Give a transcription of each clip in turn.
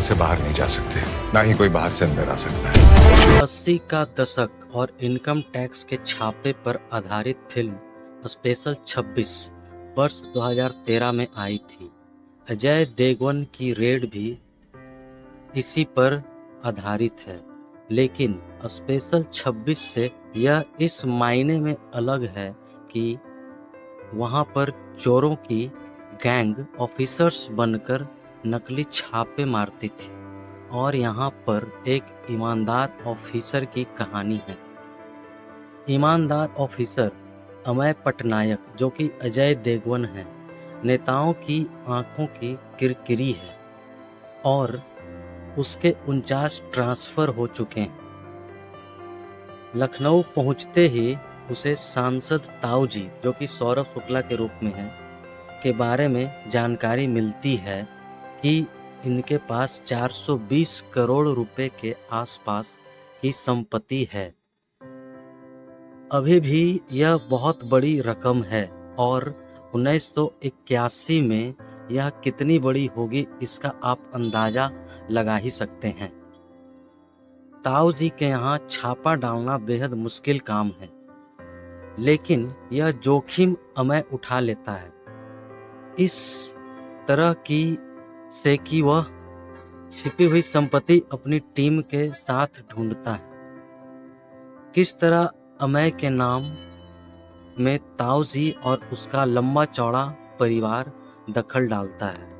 से बाहर नहीं जा सकते, ना ही कोई बाहर से अंदर आ सकता है। 80 का दशक और इनकम टैक्स के छापे पर आधारित फिल्म स्पेशल 26 वर्ष 2013 में आई थी। अजय देवगन की रेड भी इसी पर आधारित है, लेकिन स्पेशल 26 से यह इस मायने में अलग है कि वहां पर चोरों की गैंग ऑफिसर्स बनकर नकली छापे मारती थी और यहाँ पर एक ईमानदार ऑफिसर की कहानी है। ईमानदार ऑफिसर अमय पटनायक, जो कि अजय देवगन है, नेताओं की आंखों की किरकिरी है और उसके 49 ट्रांसफर हो चुके हैं। लखनऊ पहुंचते ही उसे सांसद ताऊ जी, जो कि सौरभ शुक्ला के रूप में है, के बारे में जानकारी मिलती है कि इनके पास 420 करोड़ रुपए के आसपास की संपत्ति है। अभी भी यह बहुत बड़ी रकम है और 1981 में यह कितनी बड़ी होगी इसका आप अंदाजा लगा ही सकते हैं। ताऊ जी के यहाँ छापा डालना बेहद मुश्किल काम है, लेकिन यह जोखिम अमय उठा लेता है इस तरह की से कि वह छिपी हुई संपत्ति अपनी टीम के साथ ढूंढता है। किस तरह अमय के नाम में ताऊ जी और उसका लंबा चौड़ा परिवार दखल डालता है,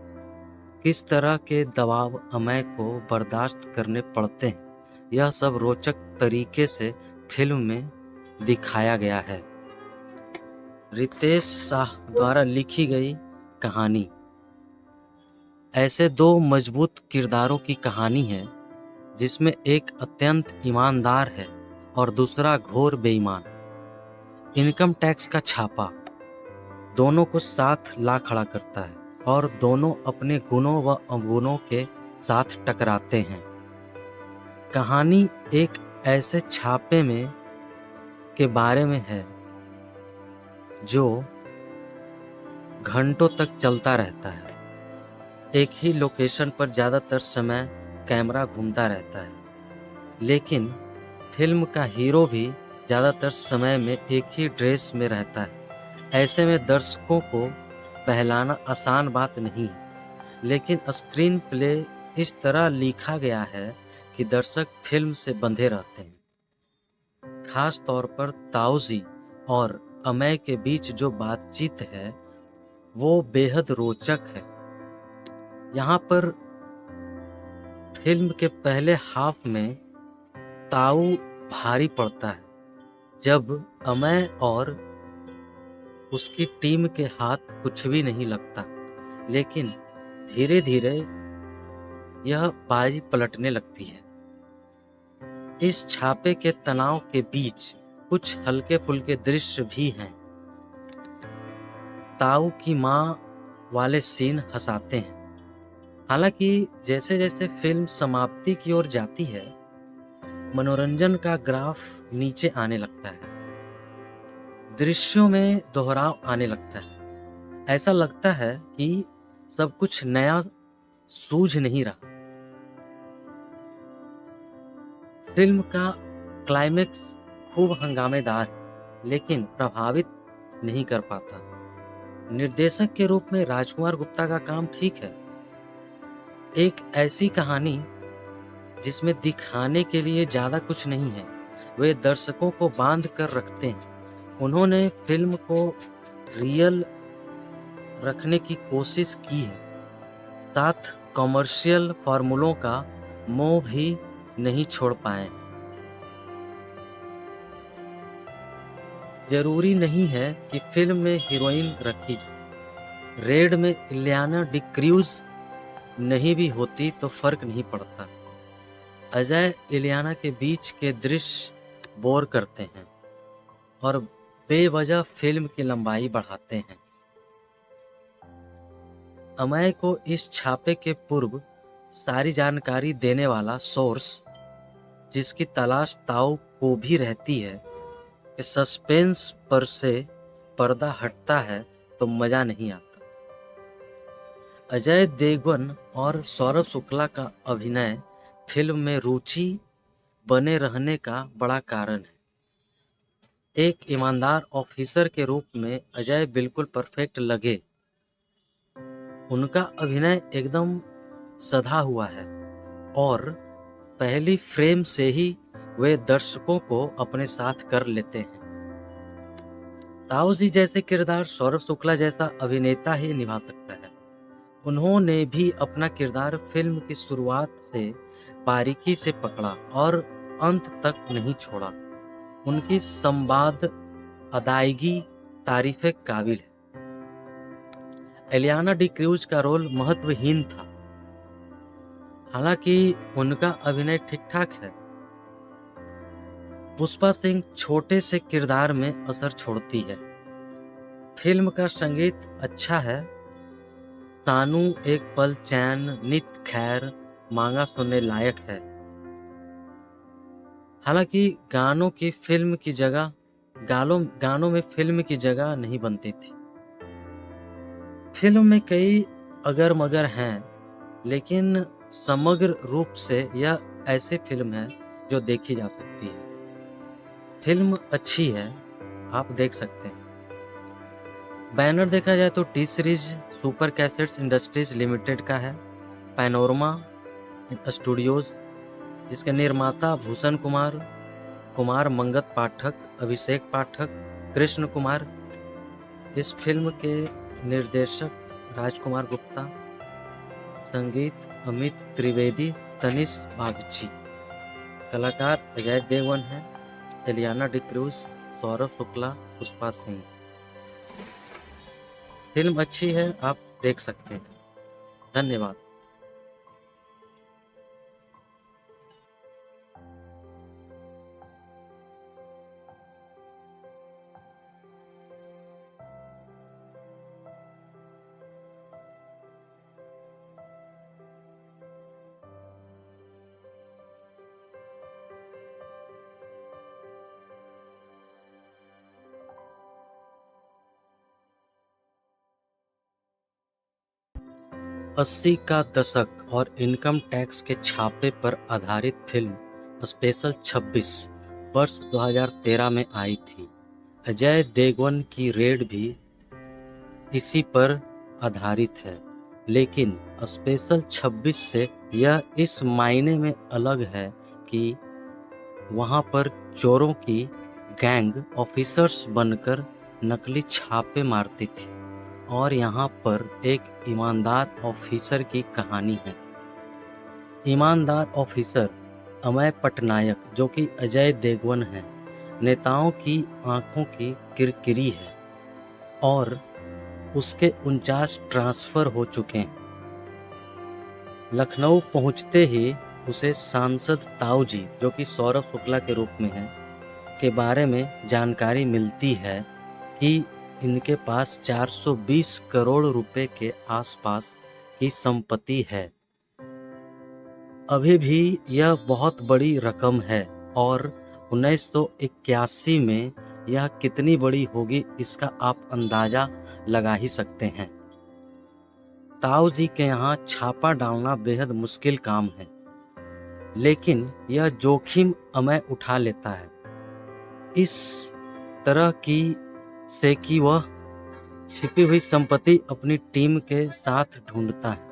किस तरह के दबाव अमय को बर्दाश्त करने पड़ते हैं, यह सब रोचक तरीके से फिल्म में दिखाया गया है। रितेश शाह द्वारा लिखी गई कहानी। ऐसे दो मजबूत किरदारों की कहानी है जिसमें एक अत्यंत ईमानदार है और दूसरा घोर बेईमान। इनकम टैक्स का छापा दोनों को साथ ला खड़ा करता है और दोनों अपने गुणों व अवगुणों के साथ टकराते हैं। कहानी एक ऐसे छापे में के बारे में है जो घंटों तक चलता रहता है। एक ही लोकेशन पर ज़्यादातर समय कैमरा घूमता रहता है, लेकिन फिल्म का हीरो भी ज़्यादातर समय में एक ही ड्रेस में रहता है। ऐसे में दर्शकों को बहलाना आसान बात नहीं है, लेकिन स्क्रीन प्ले इस तरह लिखा गया है कि दर्शक फिल्म से बंधे रहते हैं। खास तौर पर ताऊ जी और अमय के बीच जो बातचीत है वो बेहद रोचक है। यहाँ पर फिल्म के पहले हाफ में ताऊ भारी पड़ता है जब अमय और उसकी टीम के हाथ कुछ भी नहीं लगता, लेकिन धीरे धीरे यह बाजी पलटने लगती है। इस छापे के तनाव के बीच कुछ हल्के फुल्के दृश्य भी हैं। ताऊ की माँ वाले सीन हंसाते हैं। हालांकि जैसे जैसे फिल्म समाप्ति की ओर जाती है, मनोरंजन का ग्राफ नीचे आने लगता है। दृश्यों में दोहराव आने लगता है। ऐसा लगता है कि सब कुछ नया सूझ नहीं रहा। फिल्म का क्लाइमेक्स खूब हंगामेदार है, लेकिन प्रभावित नहीं कर पाता। निर्देशक के रूप में राजकुमार गुप्ता का काम ठीक है। एक ऐसी कहानी जिसमें दिखाने के लिए ज़्यादा कुछ नहीं है, वे दर्शकों को बांध कर रखते हैं। उन्होंने फिल्म को रियल रखने की कोशिश की है, साथ कॉमर्शियल फार्मूलों का मोह भी नहीं छोड़ पाए। जरूरी नहीं है कि फिल्म में हीरोइन रखी जाए। रेड में इलियाना डिक्रूज नहीं भी होती तो फर्क नहीं पड़ता। अजय इलियाना के बीच के दृश्य बोर करते हैं और बेवजह फिल्म की लंबाई बढ़ाते हैं। अमय को इस छापे के पूर्व सारी जानकारी देने वाला सोर्स, जिसकी तलाश ताऊ को भी रहती है, कि सस्पेंस पर से पर्दा हटता है तो मजा नहीं आता। अजय देवगन और सौरभ शुक्ला का अभिनय फिल्म में रुचि बने रहने का बड़ा कारण है। एक ईमानदार ऑफिसर के रूप में अजय बिल्कुल परफेक्ट लगे। उनका अभिनय एकदम सधा हुआ है और पहली फ्रेम से ही वे दर्शकों को अपने साथ कर लेते हैं। ताऊ जी जैसे किरदार सौरभ शुक्ला जैसा अभिनेता ही निभा सकता है। उन्होंने भी अपना किरदार फिल्म की शुरुआत से बारीकी से पकड़ा और अंत तक नहीं छोड़ा। उनकी संवाद अदायगी तारीफे काबिल है। एलियाना डी क्रूज का रोल महत्वहीन था, हालांकि उनका अभिनय ठीक ठाक है। पुष्पा सिंह छोटे से किरदार में असर छोड़ती है। फिल्म का संगीत अच्छा है। सानू, एक पल चैन, नित खैर मांगा सुनने लायक है। हालांकि गानों में फिल्म की जगह नहीं बनती थी। फिल्म में कई अगर मगर हैं, लेकिन समग्र रूप से यह ऐसी फिल्म है जो देखी जा सकती है। फिल्म अच्छी है, आप देख सकते हैं। बैनर देखा जाए तो T series super cassettes industries limited का है। पैनोरमा स्टूडियोज, जिसके निर्माता भूषण कुमार, कुमार मंगत पाठक, अभिषेक पाठक, कृष्ण कुमार। इस फिल्म के निर्देशक राजकुमार गुप्ता, संगीत अमित त्रिवेदी, तनिष बागची। कलाकार अजय देवगन है, एलियाना डी क्रूज, सौरभ शुक्ला, पुष्पा सिंह। फिल्म अच्छी है, आप देख सकते हैं। धन्यवाद। अस्सी का दशक और इनकम टैक्स के छापे पर आधारित फिल्म स्पेशल 26 वर्ष 2013 में आई थी। अजय देवगन की रेड भी इसी पर आधारित है, लेकिन स्पेशल 26 से यह इस मायने में अलग है कि वहां पर चोरों की गैंग ऑफिसर्स बनकर नकली छापे मारती थी और यहाँ पर एक ईमानदार ऑफिसर की कहानी है। ईमानदार ऑफिसर अमय पटनायक, जो कि अजय देवगन है, नेताओं की आंखों की किरकिरी है और उसके 49 ट्रांसफर हो चुके हैं। लखनऊ पहुंचते ही उसे सांसद ताऊ जी, जो कि सौरभ शुक्ला के रूप में है, के बारे में जानकारी मिलती है कि इनके पास 420 करोड़ रुपए के आसपास की संपत्ति है। अभी भी यह बहुत बड़ी रकम है और 1981 में यह कितनी बड़ी होगी इसका आप अंदाजा लगा ही सकते हैं। ताऊ जी के यहाँ छापा डालना बेहद मुश्किल काम है, लेकिन यह जोखिम अमय उठा लेता है इस तरह कि वह छिपी हुई संपत्ति अपनी टीम के साथ ढूंढता है।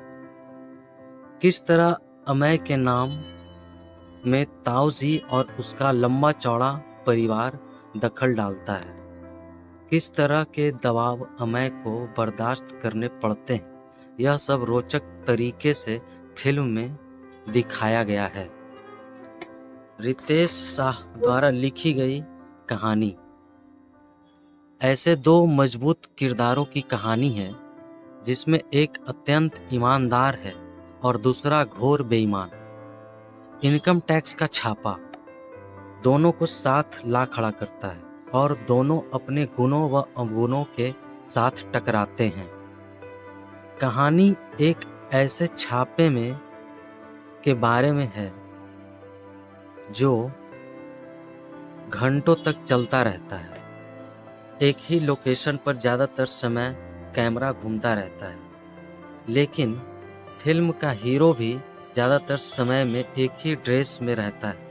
किस तरह अमय के नाम में ताऊ जी और उसका लंबा चौड़ा परिवार दखल डालता है, किस तरह के दबाव अमय को बर्दाश्त करने पड़ते हैं, यह सब रोचक तरीके से फिल्म में दिखाया गया है। रितेश शाह द्वारा लिखी गई कहानी। ऐसे दो मजबूत किरदारों की कहानी है जिसमें एक अत्यंत ईमानदार है और दूसरा घोर बेईमान। इनकम टैक्स का छापा दोनों को साथ ला खड़ा करता है और दोनों अपने गुणों व अवगुणों के साथ टकराते हैं। कहानी एक ऐसे छापे में के बारे में है जो घंटों तक चलता रहता है। एक ही लोकेशन पर ज़्यादातर समय कैमरा घूमता रहता है। लेकिन फिल्म का हीरो भी ज़्यादातर समय में एक ही ड्रेस में रहता है।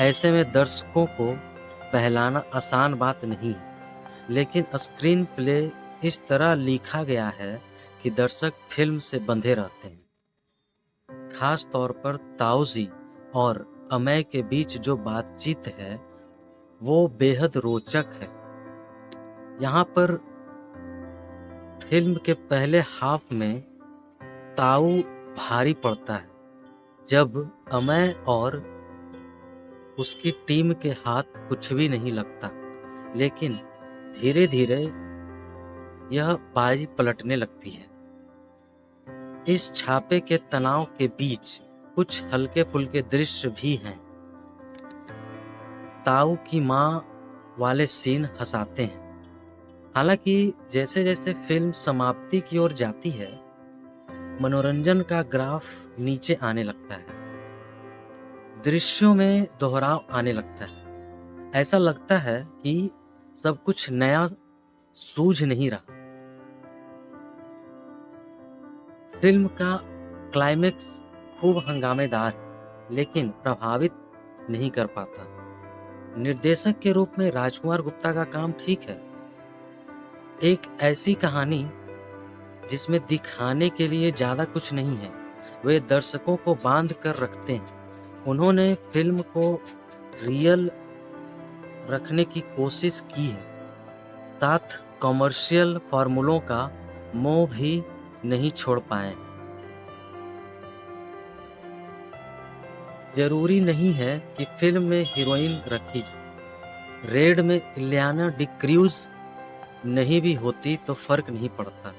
ऐसे में दर्शकों को बहलाना आसान बात नहीं है, लेकिन स्क्रीन प्ले इस तरह लिखा गया है कि दर्शक फिल्म से बंधे रहते हैं। खास तौर पर ताऊजी और अमय के बीच जो बातचीत है, वो बेहद रोचक है। यहाँ पर फिल्म के पहले हाफ में ताऊ भारी पड़ता है, जब अमय और उसकी टीम के हाथ कुछ भी नहीं लगता, लेकिन धीरे धीरे यह बाजी पलटने लगती है। इस छापे के तनाव के बीच कुछ हल्के फुल्के दृश्य भी हैं। ताऊ की माँ वाले सीन हंसाते हैं। हालांकि जैसे जैसे फिल्म समाप्ति की ओर जाती है, मनोरंजन का ग्राफ नीचे आने लगता है। दृश्यों में दोहराव आने लगता है। ऐसा लगता है कि सब कुछ नया सूझ नहीं रहा। फिल्म का क्लाइमेक्स खूब हंगामेदार है, लेकिन प्रभावित नहीं कर पाता। निर्देशक के रूप में राजकुमार गुप्ता का काम ठीक है। एक ऐसी कहानी जिसमें दिखाने के लिए ज्यादा कुछ नहीं है, वे दर्शकों को बांध कर रखते हैं। उन्होंने फिल्म को रियल रखने की कोशिश की है, साथ कमर्शियल फार्मूलों का मोह भी नहीं छोड़ पाए। जरूरी नहीं है कि फिल्म में हीरोइन रखी जाए। रेड में इलियाना डिक्रूज नहीं भी होती तो फर्क नहीं पड़ता।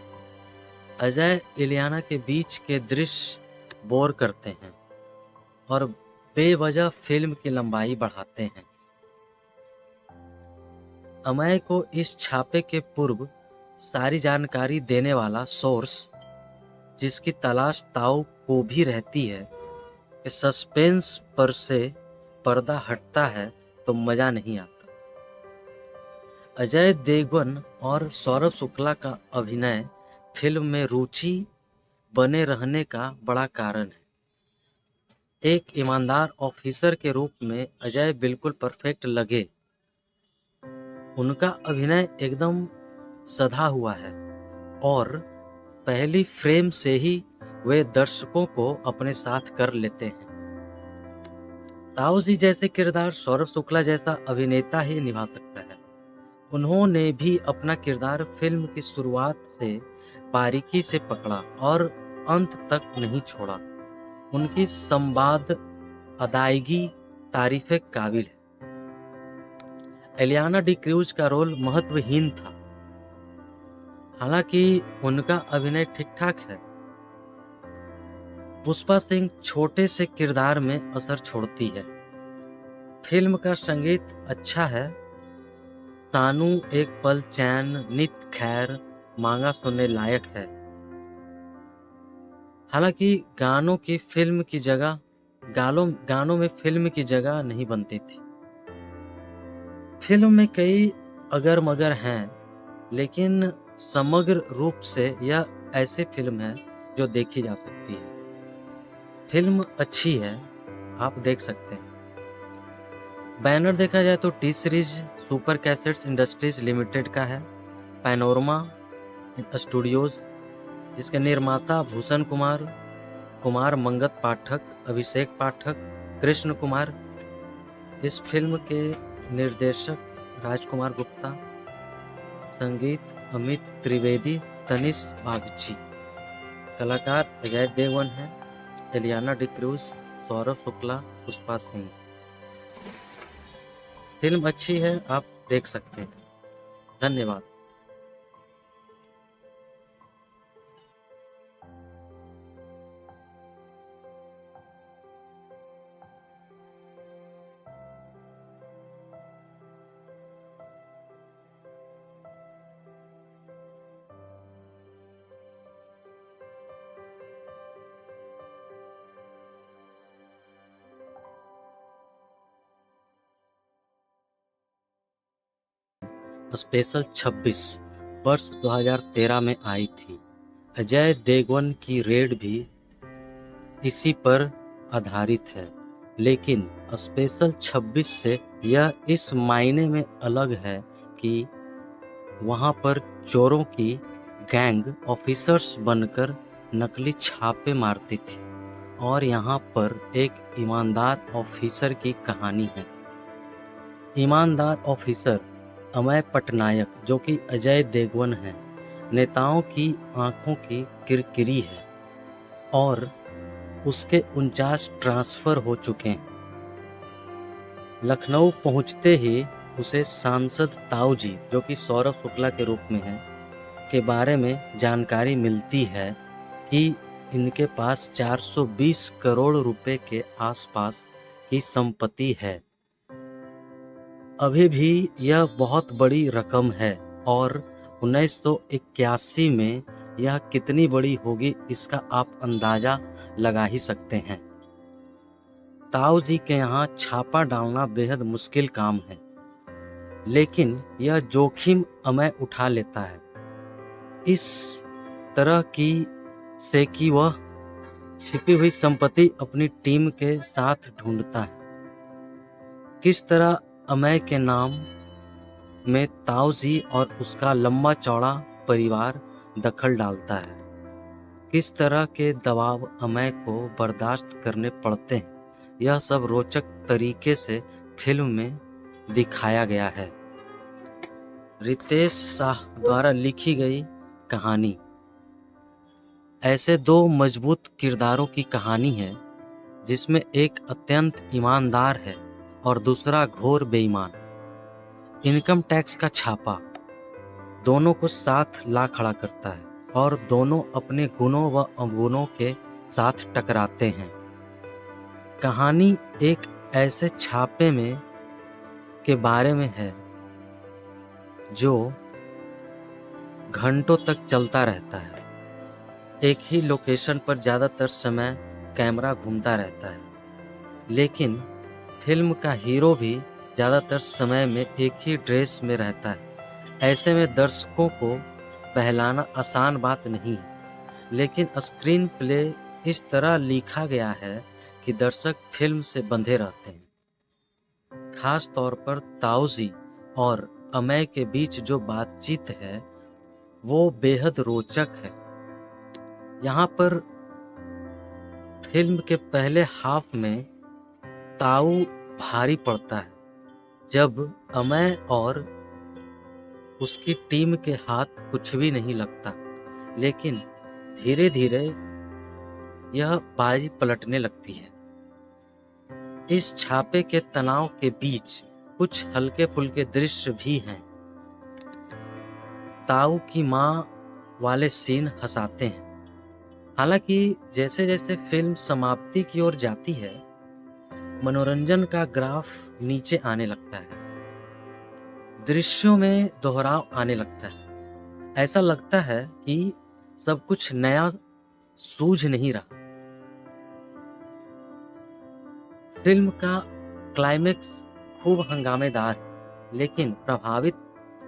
अजय इलियाना के बीच के दृश्य बोर करते हैं और बेवजह फिल्म की लंबाई बढ़ाते हैं। अमय को इस छापे के पूर्व सारी जानकारी देने वाला सोर्स, जिसकी तलाश ताऊ को भी रहती है, कि सस्पेंस पर से पर्दा हटता है तो मजा नहीं आता। अजय देवगन और सौरभ शुक्ला का अभिनय फिल्म में रुचि बने रहने का बड़ा कारण है। एक ईमानदार ऑफिसर के रूप में अजय बिल्कुल परफेक्ट लगे। उनका अभिनय एकदम सधा हुआ है और पहली फ्रेम से ही वे दर्शकों को अपने साथ कर लेते हैं। ताऊ जी जैसे किरदार सौरभ शुक्ला जैसा अभिनेता ही निभा सकता है। उन्होंने भी अपना किरदार फिल्म की शुरुआत से बारीकी से पकड़ा और अंत तक नहीं छोड़ा। उनकी संवाद अदायगी तारीफ काबिल है। एलियाना डिक्रूज का रोल महत्वहीन था, हालांकि उनका अभिनय ठीक ठाक है। पुष्पा सिंह छोटे से किरदार में असर छोड़ती है। फिल्म का संगीत अच्छा है। सानू एक पल चैन, नित खैर मांगा सुनने लायक है। हालांकि गानों में फिल्म की जगह नहीं बनती थी। फिल्म में कई अगर मगर हैं, लेकिन समग्र रूप से यह ऐसी फिल्म है जो देखी जा सकती है। फिल्म अच्छी है, आप देख सकते हैं। बैनर देखा जाए तो T series super cassettes industries limited का है। पैनोरमा स्टूडियोज, जिसके निर्माता भूषण कुमार, कुमार मंगत पाठक, अभिषेक पाठक, कृष्ण कुमार। इस फिल्म के निर्देशक राजकुमार गुप्ता, संगीत अमित त्रिवेदी, तनिष बागची। कलाकार अजय देवगन है, एलियाना डिक्रूज, सौरभ शुक्ला, पुष्पा सिंह। फिल्म अच्छी है, आप देख सकते हैं। धन्यवाद। स्पेशल 26 वर्ष 2013 में आई थी। अजय देवगन की रेड भी इसी पर आधारित है, लेकिन स्पेशल 26 से यह इस मायने में अलग है कि वहाँ पर चोरों की गैंग ऑफिसर्स बनकर नकली छापे मारती थी और यहाँ पर एक ईमानदार ऑफिसर की कहानी है। ईमानदार ऑफिसर अमय पटनायक, जो कि अजय देवगन है, नेताओं की आंखों की किरकिरी है और उसके 49 ट्रांसफर हो चुके हैं। लखनऊ पहुंचते ही उसे सांसद ताऊ जी, जो कि सौरभ शुक्ला के रूप में है, के बारे में जानकारी मिलती है कि इनके पास 420 करोड़ रुपए के आसपास की संपत्ति है। अभी भी यह बहुत बड़ी रकम है और 1981 में यह कितनी बड़ी होगी इसका आप अंदाजा लगा ही सकते हैं। ताऊ जी के यहाँ छापा डालना बेहद मुश्किल काम है, लेकिन यह जोखिम अमय उठा लेता है इस तरह की से कि वह छिपी हुई संपत्ति अपनी टीम के साथ ढूंढता है। किस तरह अमय के नाम में ताऊ जी और उसका लंबा चौड़ा परिवार दखल डालता है, किस तरह के दबाव अमय को बर्दाश्त करने पड़ते हैं, यह सब रोचक तरीके से फिल्म में दिखाया गया है। रितेश शाह द्वारा लिखी गई कहानी ऐसे दो मजबूत किरदारों की कहानी है जिसमें एक अत्यंत ईमानदार है और दूसरा घोर बेईमान। इनकम टैक्स का छापा दोनों को साथ ला खड़ा करता है और दोनों अपने गुणों व अवगुणों के साथ टकराते हैं। कहानी एक ऐसे छापे में के बारे में है जो घंटों तक चलता रहता है। एक ही लोकेशन पर ज़्यादातर समय कैमरा घूमता रहता है, लेकिन फिल्म का हीरो भी ज़्यादातर समय में एक ही ड्रेस में रहता है। ऐसे में दर्शकों को बहलाना आसान बात नहीं है, लेकिन स्क्रीन प्ले इस तरह लिखा गया है कि दर्शक फिल्म से बंधे रहते हैं। खास तौर पर ताऊजी और अमय के बीच जो बातचीत है वो बेहद रोचक है। यहाँ पर फिल्म के पहले हाफ में ताऊ भारी पड़ता है जब अमय और उसकी टीम के हाथ कुछ भी नहीं लगता, लेकिन धीरे धीरे यह बाजी पलटने लगती है। इस छापे के तनाव के बीच कुछ हल्के फुल्के दृश्य भी हैं। ताऊ की माँ वाले सीन हंसाते हैं। हालांकि जैसे जैसे फिल्म समाप्ति की ओर जाती है, मनोरंजन का ग्राफ नीचे आने लगता है। दृश्यों में दोहराव आने लगता है। ऐसा लगता है कि सब कुछ नया सूझ नहीं रहा। फिल्म का क्लाइमेक्स खूब हंगामेदार है, लेकिन प्रभावित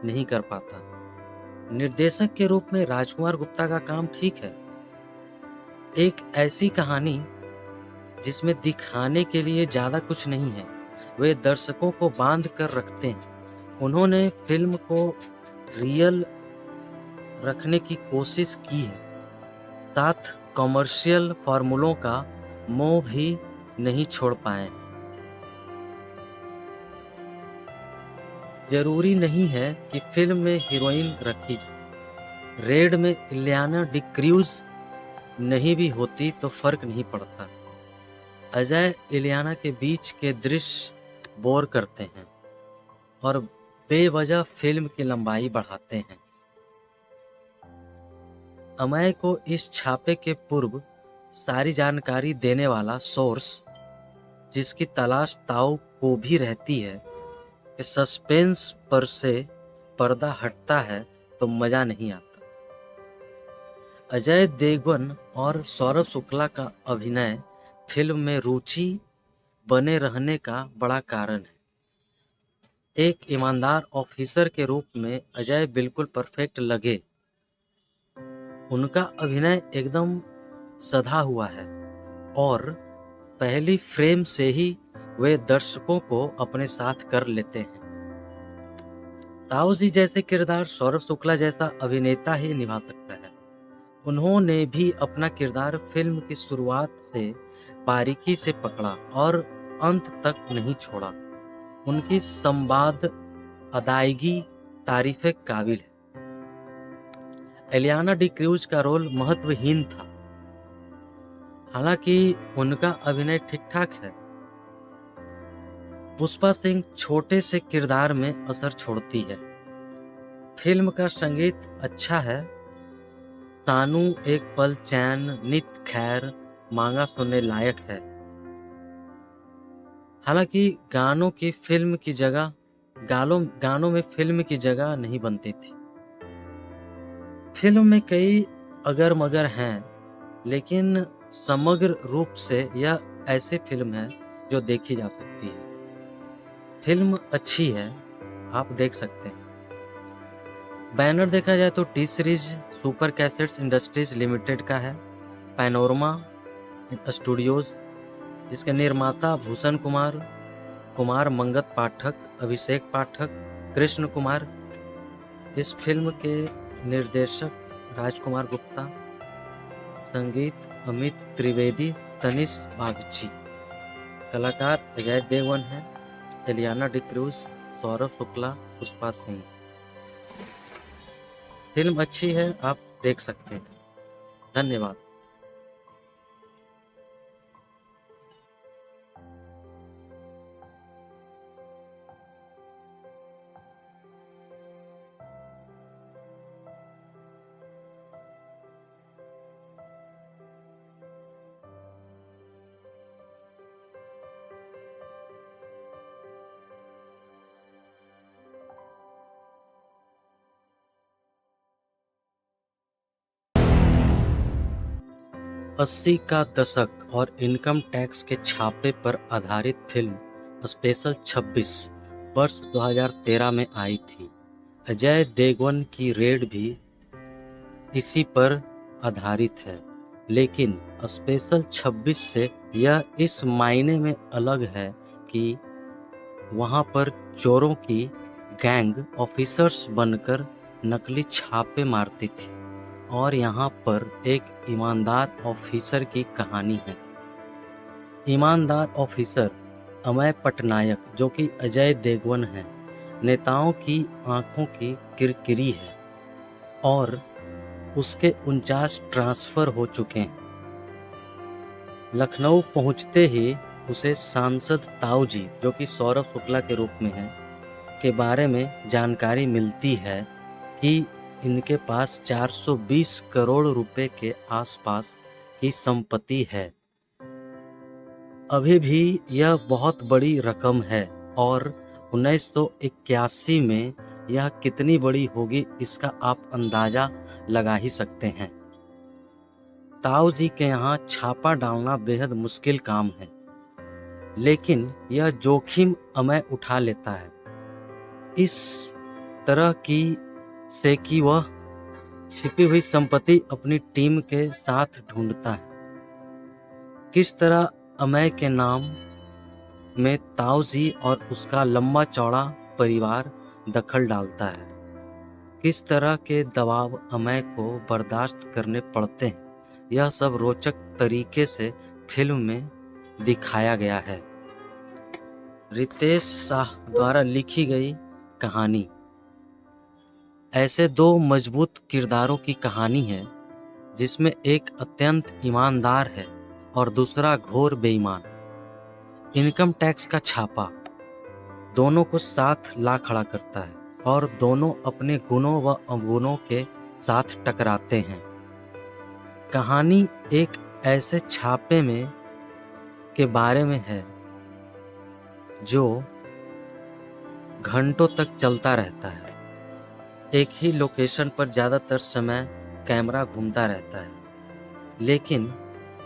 नहीं कर पाता। निर्देशक के रूप में राजकुमार गुप्ता का काम ठीक है। एक ऐसी कहानी जिसमें दिखाने के लिए ज़्यादा कुछ नहीं है, वे दर्शकों को बांध कर रखते हैं। उन्होंने फिल्म को रियल रखने की कोशिश की है, साथ कॉमर्शियल फार्मूलों का मोह भी नहीं छोड़ पाए। जरूरी नहीं है कि फिल्म में हीरोइन रखी जाए। रेड में इलियाना डिक्रूज नहीं भी होती तो फर्क नहीं पड़ता। अजय इलियाना के बीच के दृश्य बोर करते हैं और बेवजह फिल्म की लंबाई बढ़ाते हैं। अमय को इस छापे के पूर्व सारी जानकारी देने वाला सोर्स, जिसकी तलाश ताऊ को भी रहती है, कि सस्पेंस पर से पर्दा हटता है तो मजा नहीं आता। अजय देवगन और सौरभ शुक्ला का अभिनय फिल्म में रुचि बने रहने का बड़ा कारण है। एक ईमानदार ऑफिसर के रूप में अजय बिल्कुल परफेक्ट लगे। उनका अभिनय एकदम सधा हुआ है और पहली फ्रेम से ही वे दर्शकों को अपने साथ कर लेते हैं। ताऊ जी जैसे किरदार सौरभ शुक्ला जैसा अभिनेता ही निभा सकता है। उन्होंने भी अपना किरदार फिल्म की शुरुआत से बारीकी से पकड़ा और अंत तक नहीं छोड़ा। उनकी संवाद अदायगी तारीफ काबिल है। एलियाना डी क्रूज का रोल महत्वहीन था, हालांकि उनका अभिनय ठीक ठाक है। पुष्पा सिंह छोटे से किरदार में असर छोड़ती है। फिल्म का संगीत अच्छा है। सानू, एक पल चैन, नित खैर मांगा सुनने लायक है। हालांकि गानों में फिल्म की जगह नहीं बनती थी। फिल्म में कई अगर मगर हैं, लेकिन समग्र रूप से यह ऐसी फिल्म है जो देखी जा सकती है। फिल्म अच्छी है, आप देख सकते हैं। बैनर देखा जाए तो T series super cassettes industries limited का है। पैनोरमा स्टूडियोज, जिसके निर्माता भूषण कुमार, कुमार मंगत पाठक, अभिषेक पाठक, कृष्ण कुमार। इस फिल्म के निर्देशक राजकुमार गुप्ता, संगीत अमित त्रिवेदी, तनिष बागची, कलाकार अजय देवगन है, एलियाना डी क्रूज, सौरभ शुक्ला, पुष्पा सिंह। फिल्म अच्छी है, आप देख सकते हैं। धन्यवाद। अस्सी का दशक और इनकम टैक्स के छापे पर आधारित फिल्म स्पेशल 26 वर्ष 2013 में आई थी। अजय देवगन की रेड भी इसी पर आधारित है, लेकिन स्पेशल 26 से यह इस मायने में अलग है कि वहां पर चोरों की गैंग ऑफिसर्स बनकर नकली छापे मारती थी और यहाँ पर एक ईमानदार ऑफिसर की कहानी है। ईमानदार ऑफिसर अमय पटनायक, जो कि अजय देवगन है, नेताओं की आंखों की किरकिरी है और उसके 49 ट्रांसफर हो चुके हैं। लखनऊ पहुंचते ही उसे सांसद ताऊ जी, जो कि सौरभ शुक्ला के रूप में है, के बारे में जानकारी मिलती है कि इनके पास 420 करोड़ रुपए के आसपास की संपत्ति है। अभी भी यह बहुत बड़ी रकम है और 1981 में यह कितनी बड़ी होगी इसका आप अंदाजा लगा ही सकते हैं। ताऊ जी के यहाँ छापा डालना बेहद मुश्किल काम है, लेकिन यह जोखिम अमय उठा लेता है इस तरह कि वह छिपी हुई संपत्ति अपनी टीम के साथ ढूंढता है। किस तरह अमय के नाम में ताऊ जी और उसका लंबा चौड़ा परिवार दखल डालता है, किस तरह के दबाव अमय को बर्दाश्त करने पड़ते हैं, यह सब रोचक तरीके से फिल्म में दिखाया गया है। रितेश शाह द्वारा लिखी गई कहानी। ऐसे दो मजबूत किरदारों की कहानी है जिसमें एक अत्यंत ईमानदार है और दूसरा घोर बेईमान। इनकम टैक्स का छापा दोनों को साथ ला खड़ा करता है और दोनों अपने गुणों व अवगुणों के साथ टकराते हैं। कहानी एक ऐसे छापे में के बारे में है जो घंटों तक चलता रहता है। एक ही लोकेशन पर ज़्यादातर समय कैमरा घूमता रहता है, लेकिन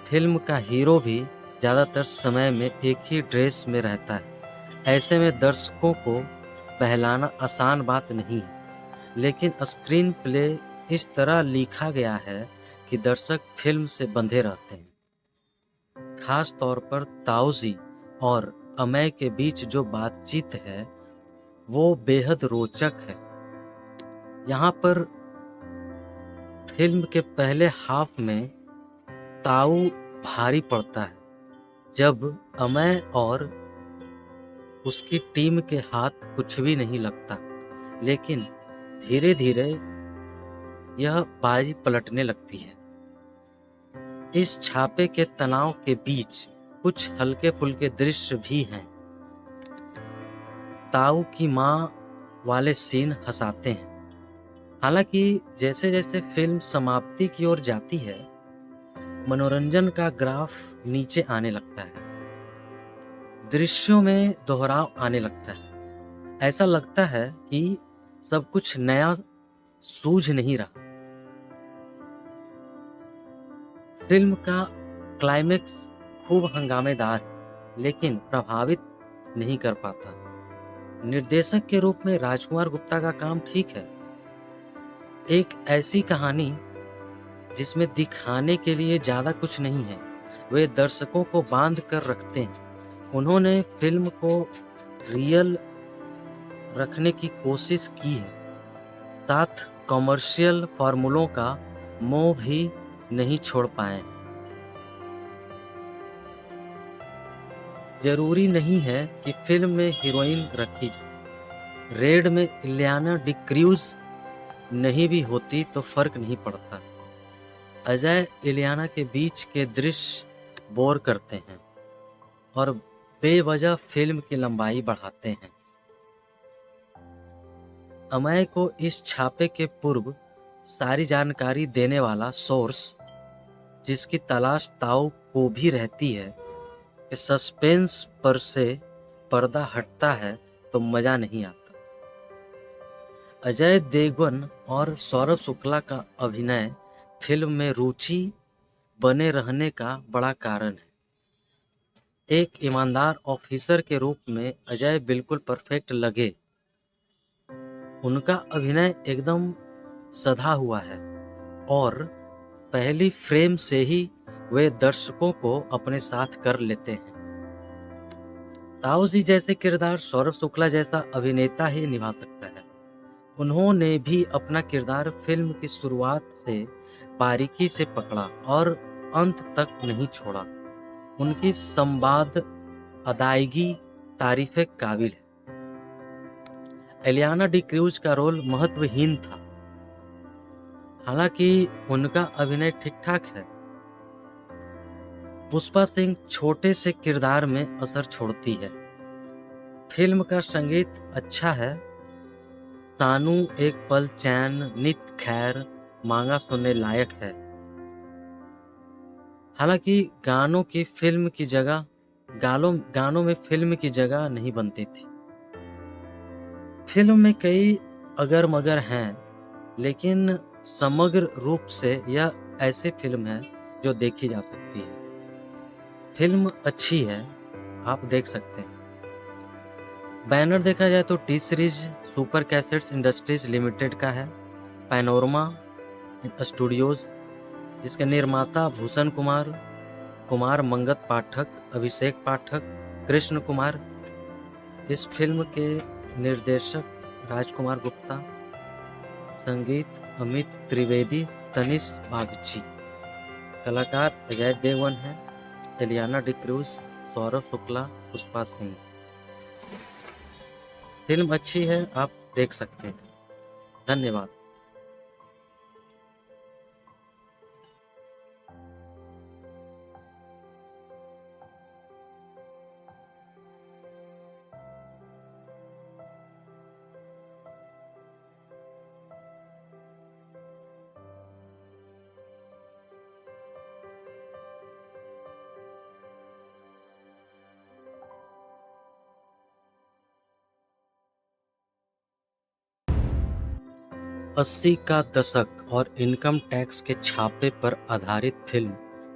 फिल्म का हीरो भी ज़्यादातर समय में एक ही ड्रेस में रहता है। ऐसे में दर्शकों को बहलाना आसान बात नहीं है, लेकिन स्क्रीन प्ले इस तरह लिखा गया है कि दर्शक फिल्म से बंधे रहते हैं। खास तौर पर ताऊजी और अमय के बीच जो बातचीत है वो बेहद रोचक है। यहाँ पर फिल्म के पहले हाफ में ताऊ भारी पड़ता है जब अमय और उसकी टीम के हाथ कुछ भी नहीं लगता, लेकिन धीरे धीरे यह बाजी पलटने लगती है। इस छापे के तनाव के बीच कुछ हल्के फुल्के दृश्य भी हैं। ताऊ की माँ वाले सीन हंसाते हैं। हालांकि जैसे जैसे फिल्म समाप्ति की ओर जाती है, मनोरंजन का ग्राफ नीचे आने लगता है। दृश्यों में दोहराव आने लगता है। ऐसा लगता है कि सब कुछ नया सूझ नहीं रहा। फिल्म का क्लाइमेक्स खूब हंगामेदार है, लेकिन प्रभावित नहीं कर पाता। निर्देशक के रूप में राजकुमार गुप्ता का काम ठीक है। एक ऐसी कहानी जिसमें दिखाने के लिए ज्यादा कुछ नहीं है, वे दर्शकों को बांध कर रखते हैं। उन्होंने फिल्म को रियल रखने की कोशिश की है, साथ कमर्शियल फार्मूलों का मोह भी नहीं छोड़ पाए। जरूरी नहीं है कि फिल्म में हीरोइन रखी जाए। रेड में इलियाना डिक्रूज नहीं भी होती तो फर्क नहीं पड़ता। अजय इलियाना के बीच के दृश्य बोर करते हैं और बेवजह फिल्म की लंबाई बढ़ाते हैं। अमय को इस छापे के पूर्व सारी जानकारी देने वाला सोर्स, जिसकी तलाश ताऊ को भी रहती है, कि सस्पेंस पर से पर्दा हटता है तो मजा नहीं आता। अजय देवगन और सौरभ शुक्ला का अभिनय फिल्म में रुचि बने रहने का बड़ा कारण है। एक ईमानदार ऑफिसर के रूप में अजय बिल्कुल परफेक्ट लगे। उनका अभिनय एकदम सधा हुआ है और पहली फ्रेम से ही वे दर्शकों को अपने साथ कर लेते हैं। ताऊ जी जैसे किरदार सौरभ शुक्ला जैसा अभिनेता ही निभा सकता है। उन्होंने भी अपना किरदार फिल्म की शुरुआत से बारीकी से पकड़ा और अंत तक नहीं छोड़ा। उनकी संवाद अदायगी तारीफ काबिल है। एलियाना डिक्रूज का रोल महत्वहीन था, हालांकि उनका अभिनय ठीक ठाक है। पुष्पा सिंह छोटे से किरदार में असर छोड़ती है। फिल्म का संगीत अच्छा है। सानू एक पल चैन, नित खैर मांगा सुनने लायक है। हालांकि गानों में फिल्म की जगह नहीं बनती थी। फिल्म में कई अगर मगर हैं, लेकिन समग्र रूप से यह ऐसी फिल्म है जो देखी जा सकती है। फिल्म अच्छी है, आप देख सकते हैं। बैनर देखा जाए तो T series super cassettes industries limited का है। पैनोरमा स्टूडियोज, जिसके निर्माता भूषण कुमार, कुमार मंगत पाठक, अभिषेक पाठक, कृष्ण कुमार। इस फिल्म के निर्देशक राजकुमार गुप्ता, संगीत अमित त्रिवेदी, तनिष बागची। कलाकार अजय देवगन है, एलियाना डिक्रूज, सौरभ शुक्ला, पुष्पा सिंह। फिल्म अच्छी है, आप देख सकते हैं। धन्यवाद। अस्सी का दशक और इनकम टैक्स के छापे पर आधारित फिल्म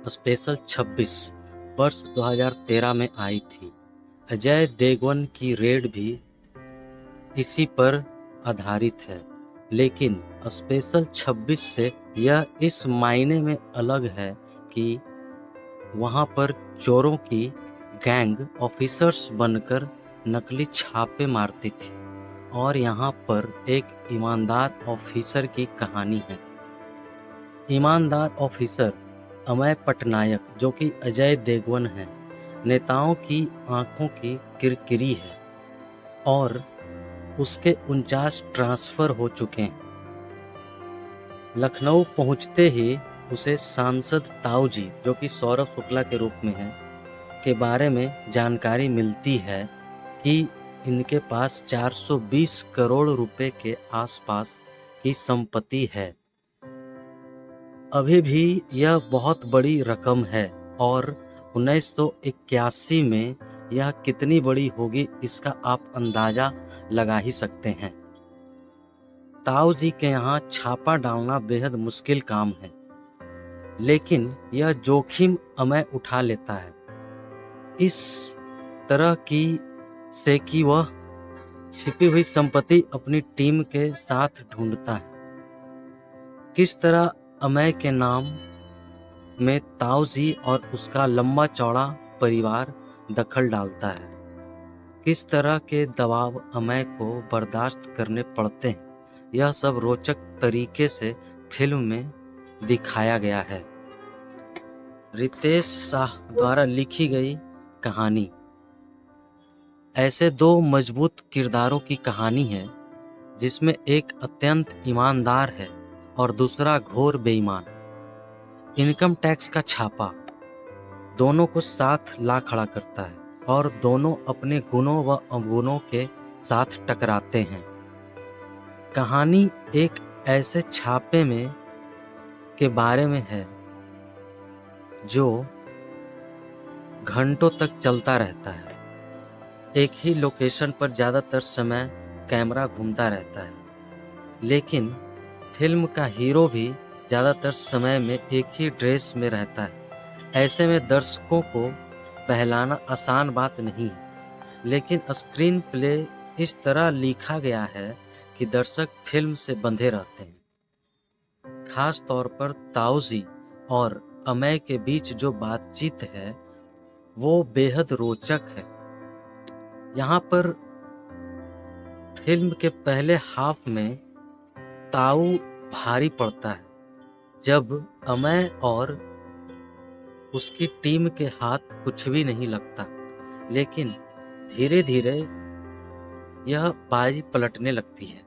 स्पेशल 26 वर्ष 2013 में आई थी। अजय देवगन की रेड भी इसी पर आधारित है, लेकिन स्पेशल 26 से यह इस मायने में अलग है कि वहाँ पर चोरों की गैंग ऑफिसर्स बनकर नकली छापे मारती थी और यहाँ पर एक ईमानदार ऑफिसर की कहानी है। ईमानदार ऑफिसर अमय पटनायक, जो कि अजय देवगन है, नेताओं की आंखों की किरकिरी है और उसके 49 ट्रांसफर हो चुके हैं। लखनऊ पहुंचते ही उसे सांसद ताऊ जी, जो कि सौरभ शुक्ला के रूप में है, के बारे में जानकारी मिलती है कि इनके पास 420 करोड़ रुपए के आसपास की संपत्ति है। अभी भी यह बहुत बड़ी रकम है और 1981 में यह कितनी बड़ी होगी इसका आप अंदाजा लगा ही सकते हैं। ताऊ जी के यहाँ छापा डालना बेहद मुश्किल काम है, लेकिन यह जोखिम अमय उठा लेता है इस तरह की से कि वह छिपी हुई संपत्ति अपनी टीम के साथ ढूंढता है। किस तरह अमय के नाम में ताऊ जी और उसका लंबा चौड़ा परिवार दखल डालता है, किस तरह के दबाव अमय को बर्दाश्त करने पड़ते हैं, यह सब रोचक तरीके से फिल्म में दिखाया गया है। रितेश शाह द्वारा लिखी गई कहानी ऐसे दो मजबूत किरदारों की कहानी है जिसमें एक अत्यंत ईमानदार है और दूसरा घोर बेईमान। इनकम टैक्स का छापा दोनों को साथ ला खड़ा करता है और दोनों अपने गुणों व अवगुणों के साथ टकराते हैं। कहानी एक ऐसे छापे में के बारे में है जो घंटों तक चलता रहता है। एक ही लोकेशन पर ज़्यादातर समय कैमरा घूमता रहता है, लेकिन फिल्म का हीरो भी ज़्यादातर समय में एक ही ड्रेस में रहता है। ऐसे में दर्शकों को बहलाना आसान बात नहीं है, लेकिन स्क्रीन प्ले इस तरह लिखा गया है कि दर्शक फिल्म से बंधे रहते हैं। खास तौर पर ताऊ जी और अमय के बीच जो बातचीत है वो बेहद रोचक है। यहाँ पर फिल्म के पहले हाफ में ताऊ भारी पड़ता है जब अमय और उसकी टीम के हाथ कुछ भी नहीं लगता, लेकिन धीरे धीरे यह बाजी पलटने लगती है।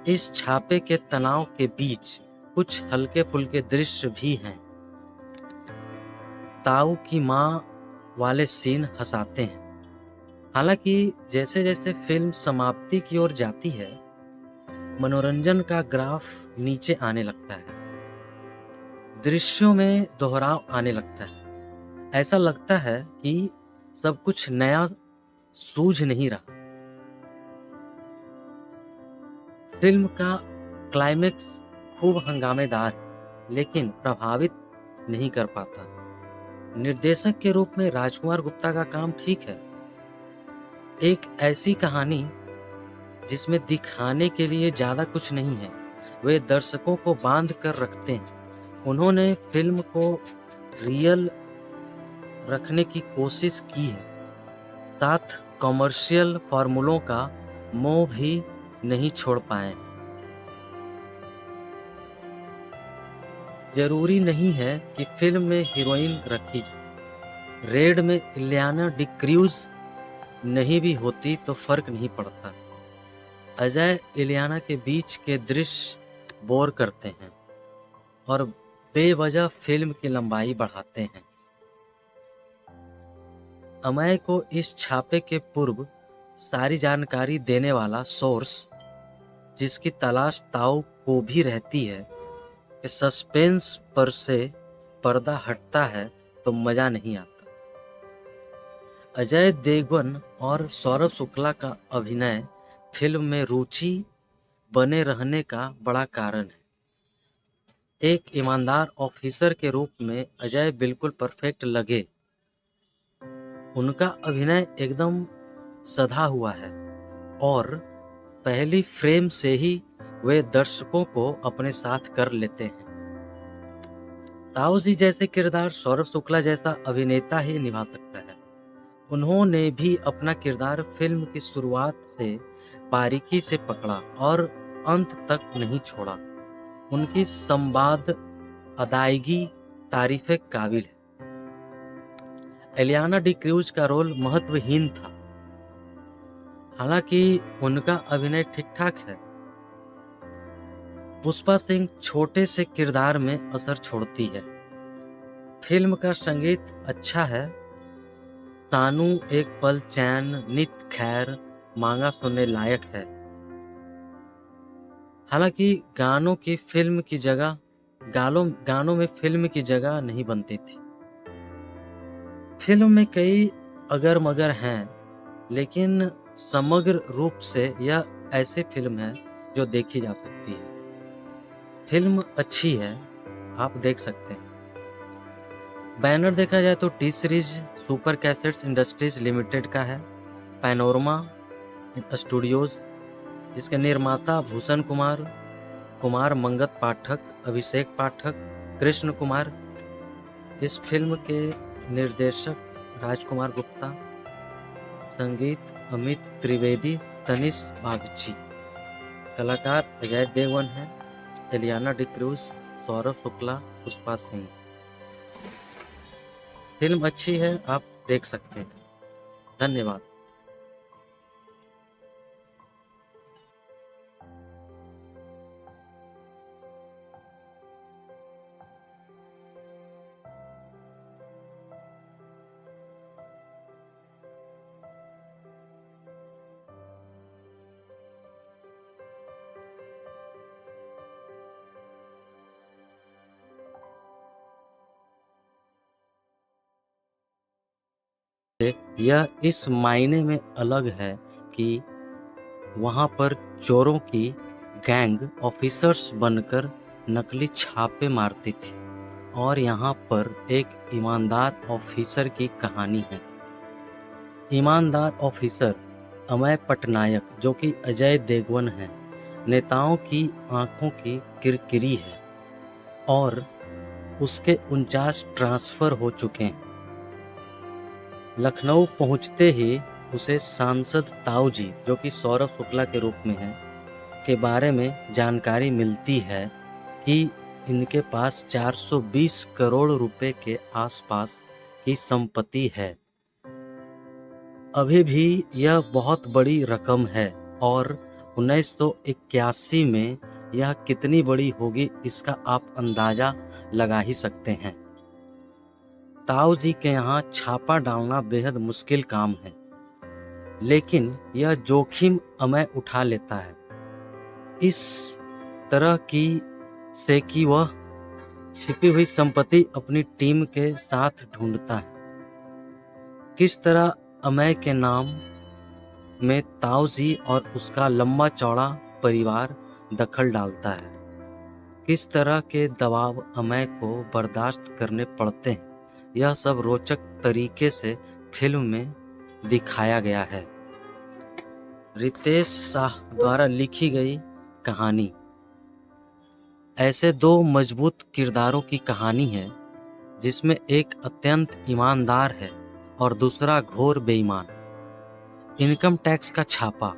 इस छापे के तनाव के बीच कुछ हल्के फुल्के दृश्य भी हैं। ताऊ की माँ वाले सीन हंसाते हैं। हालांकि जैसे जैसे फिल्म समाप्ति की ओर जाती है, मनोरंजन का ग्राफ नीचे आने लगता है। दृश्यों में दोहराव आने लगता है। ऐसा लगता है कि सब कुछ नया सूझ नहीं रहा। फिल्म का क्लाइमेक्स खूब हंगामेदार है, लेकिन प्रभावित नहीं कर पाता। निर्देशक के रूप में राजकुमार गुप्ता का काम ठीक है। एक ऐसी कहानी जिसमें दिखाने के लिए ज़्यादा कुछ नहीं है, वे दर्शकों को बांध कर रखते हैं। उन्होंने फिल्म को रियल रखने की कोशिश की है, साथ कॉमर्शियल फार्मूलों का मोह भी नहीं छोड़ पाए। जरूरी नहीं है कि फिल्म में हीरोइन रखी जाए। रेड में इलियाना डिक्रूज नहीं भी होती तो फर्क नहीं पड़ता। अजय इलियाना के बीच के दृश्य बोर करते हैं और बेवजह फिल्म की लंबाई बढ़ाते हैं। अमय को इस छापे के पूर्व सारी जानकारी देने वाला सोर्स, जिसकी तलाश ताऊ को भी रहती है, कि सस्पेंस पर से पर्दा हटता है तो मजा नहीं आता। अजय देवगन और सौरभ शुक्ला का अभिनय फिल्म में रुचि बने रहने का बड़ा कारण है। एक ईमानदार ऑफिसर के रूप में अजय बिल्कुल परफेक्ट लगे। उनका अभिनय एकदम सधा हुआ है और पहली फ्रेम से ही वे दर्शकों को अपने साथ कर लेते हैं। ताऊ जी जैसे किरदार सौरभ शुक्ला जैसा अभिनेता ही निभा सकता है। उन्होंने भी अपना किरदार फिल्म की शुरुआत से बारीकी से पकड़ा और अंत तक नहीं छोड़ा। उनकी संवाद अदायगी तारीफ़े काबिल है। एलियाना डी क्रूज का रोल महत्वहीन था, हालांकि उनका अभिनय ठीक-ठाक है। पुष्पा सिंह छोटे से किरदार में असर छोड़ती है। फिल्म का संगीत अच्छा है। सानू एक पल चैन, नित खैर मांगा सुनने लायक है। हालांकि गानों में फिल्म की जगह नहीं बनती थी। फिल्म में कई अगर मगर हैं, लेकिन समग्र रूप से यह ऐसी फिल्म है जो देखी जा सकती है। फिल्म अच्छी है, आप देख सकते हैं। बैनर देखा जाए तो T series super cassettes industries limited का है। पैनोरमा स्टूडियोज, जिसके निर्माता भूषण कुमार, कुमार मंगत पाठक, अभिषेक पाठक, कृष्ण कुमार। इस फिल्म के निर्देशक राजकुमार गुप्ता, संगीत अमित त्रिवेदी, तनिष बागची, कलाकार अजय देवगन है, एलियाना डी क्रूज, सौरभ शुक्ला, पुष्पा सिंह। फिल्म अच्छी है, आप देख सकते हैं। धन्यवाद। यह इस मायने में अलग है कि वहाँ पर चोरों की गैंग ऑफिसर्स बनकर नकली छापे मारती थी और यहाँ पर एक ईमानदार ऑफिसर की कहानी है। ईमानदार ऑफिसर अमय पटनायक, जो कि अजय देवगन है, नेताओं की आंखों की किरकिरी है और उसके 49 ट्रांसफर हो चुके हैं। लखनऊ पहुंचते ही उसे सांसद ताऊ जी, जो कि सौरभ शुक्ला के रूप में है, के बारे में जानकारी मिलती है कि इनके पास 420 करोड़ रुपए के आसपास की संपत्ति है। अभी भी यह बहुत बड़ी रकम है और 1981 में यह कितनी बड़ी होगी इसका आप अंदाजा लगा ही सकते हैं। ताऊ जी के यहाँ छापा डालना बेहद मुश्किल काम है, लेकिन यह जोखिम अमय उठा लेता है इस तरह कि वह छिपी हुई संपत्ति अपनी टीम के साथ ढूंढता है। किस तरह अमय के नाम में ताऊ जी और उसका लंबा चौड़ा परिवार दखल डालता है, किस तरह के दबाव अमय को बर्दाश्त करने पड़ते हैं, यह सब रोचक तरीके से फिल्म में दिखाया गया है। रितेश शाह द्वारा लिखी गई कहानी। ऐसे दो मजबूत किरदारों की कहानी है जिसमें एक अत्यंत ईमानदार है और दूसरा घोर बेईमान। इनकम टैक्स का छापा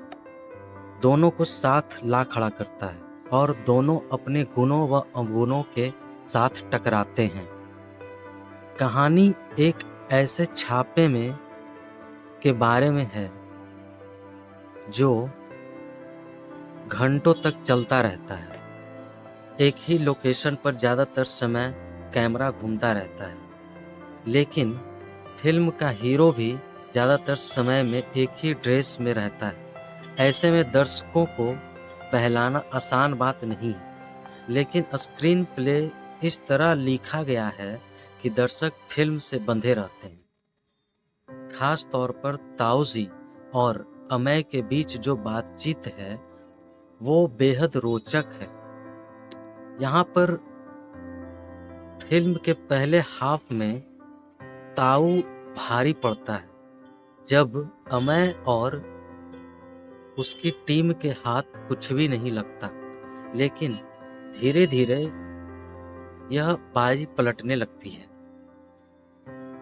दोनों को साथ ला खड़ा करता है और दोनों अपने गुणों व अवगुणों के साथ टकराते हैं। कहानी एक ऐसे छापे में के बारे में है जो घंटों तक चलता रहता है। एक ही लोकेशन पर ज़्यादातर समय कैमरा घूमता रहता है, लेकिन फिल्म का हीरो भी ज़्यादातर समय में एक ही ड्रेस में रहता है। ऐसे में दर्शकों को बहलाना आसान बात नहीं है, लेकिन स्क्रीन प्ले इस तरह लिखा गया है कि दर्शक फिल्म से बंधे रहते हैं। खास तौर पर ताऊ जी और अमय के बीच जो बातचीत है वो बेहद रोचक है। यहाँ पर फिल्म के पहले हाफ में ताऊ भारी पड़ता है जब अमय और उसकी टीम के हाथ कुछ भी नहीं लगता। लेकिन धीरे धीरे यह बाजी पलटने लगती है।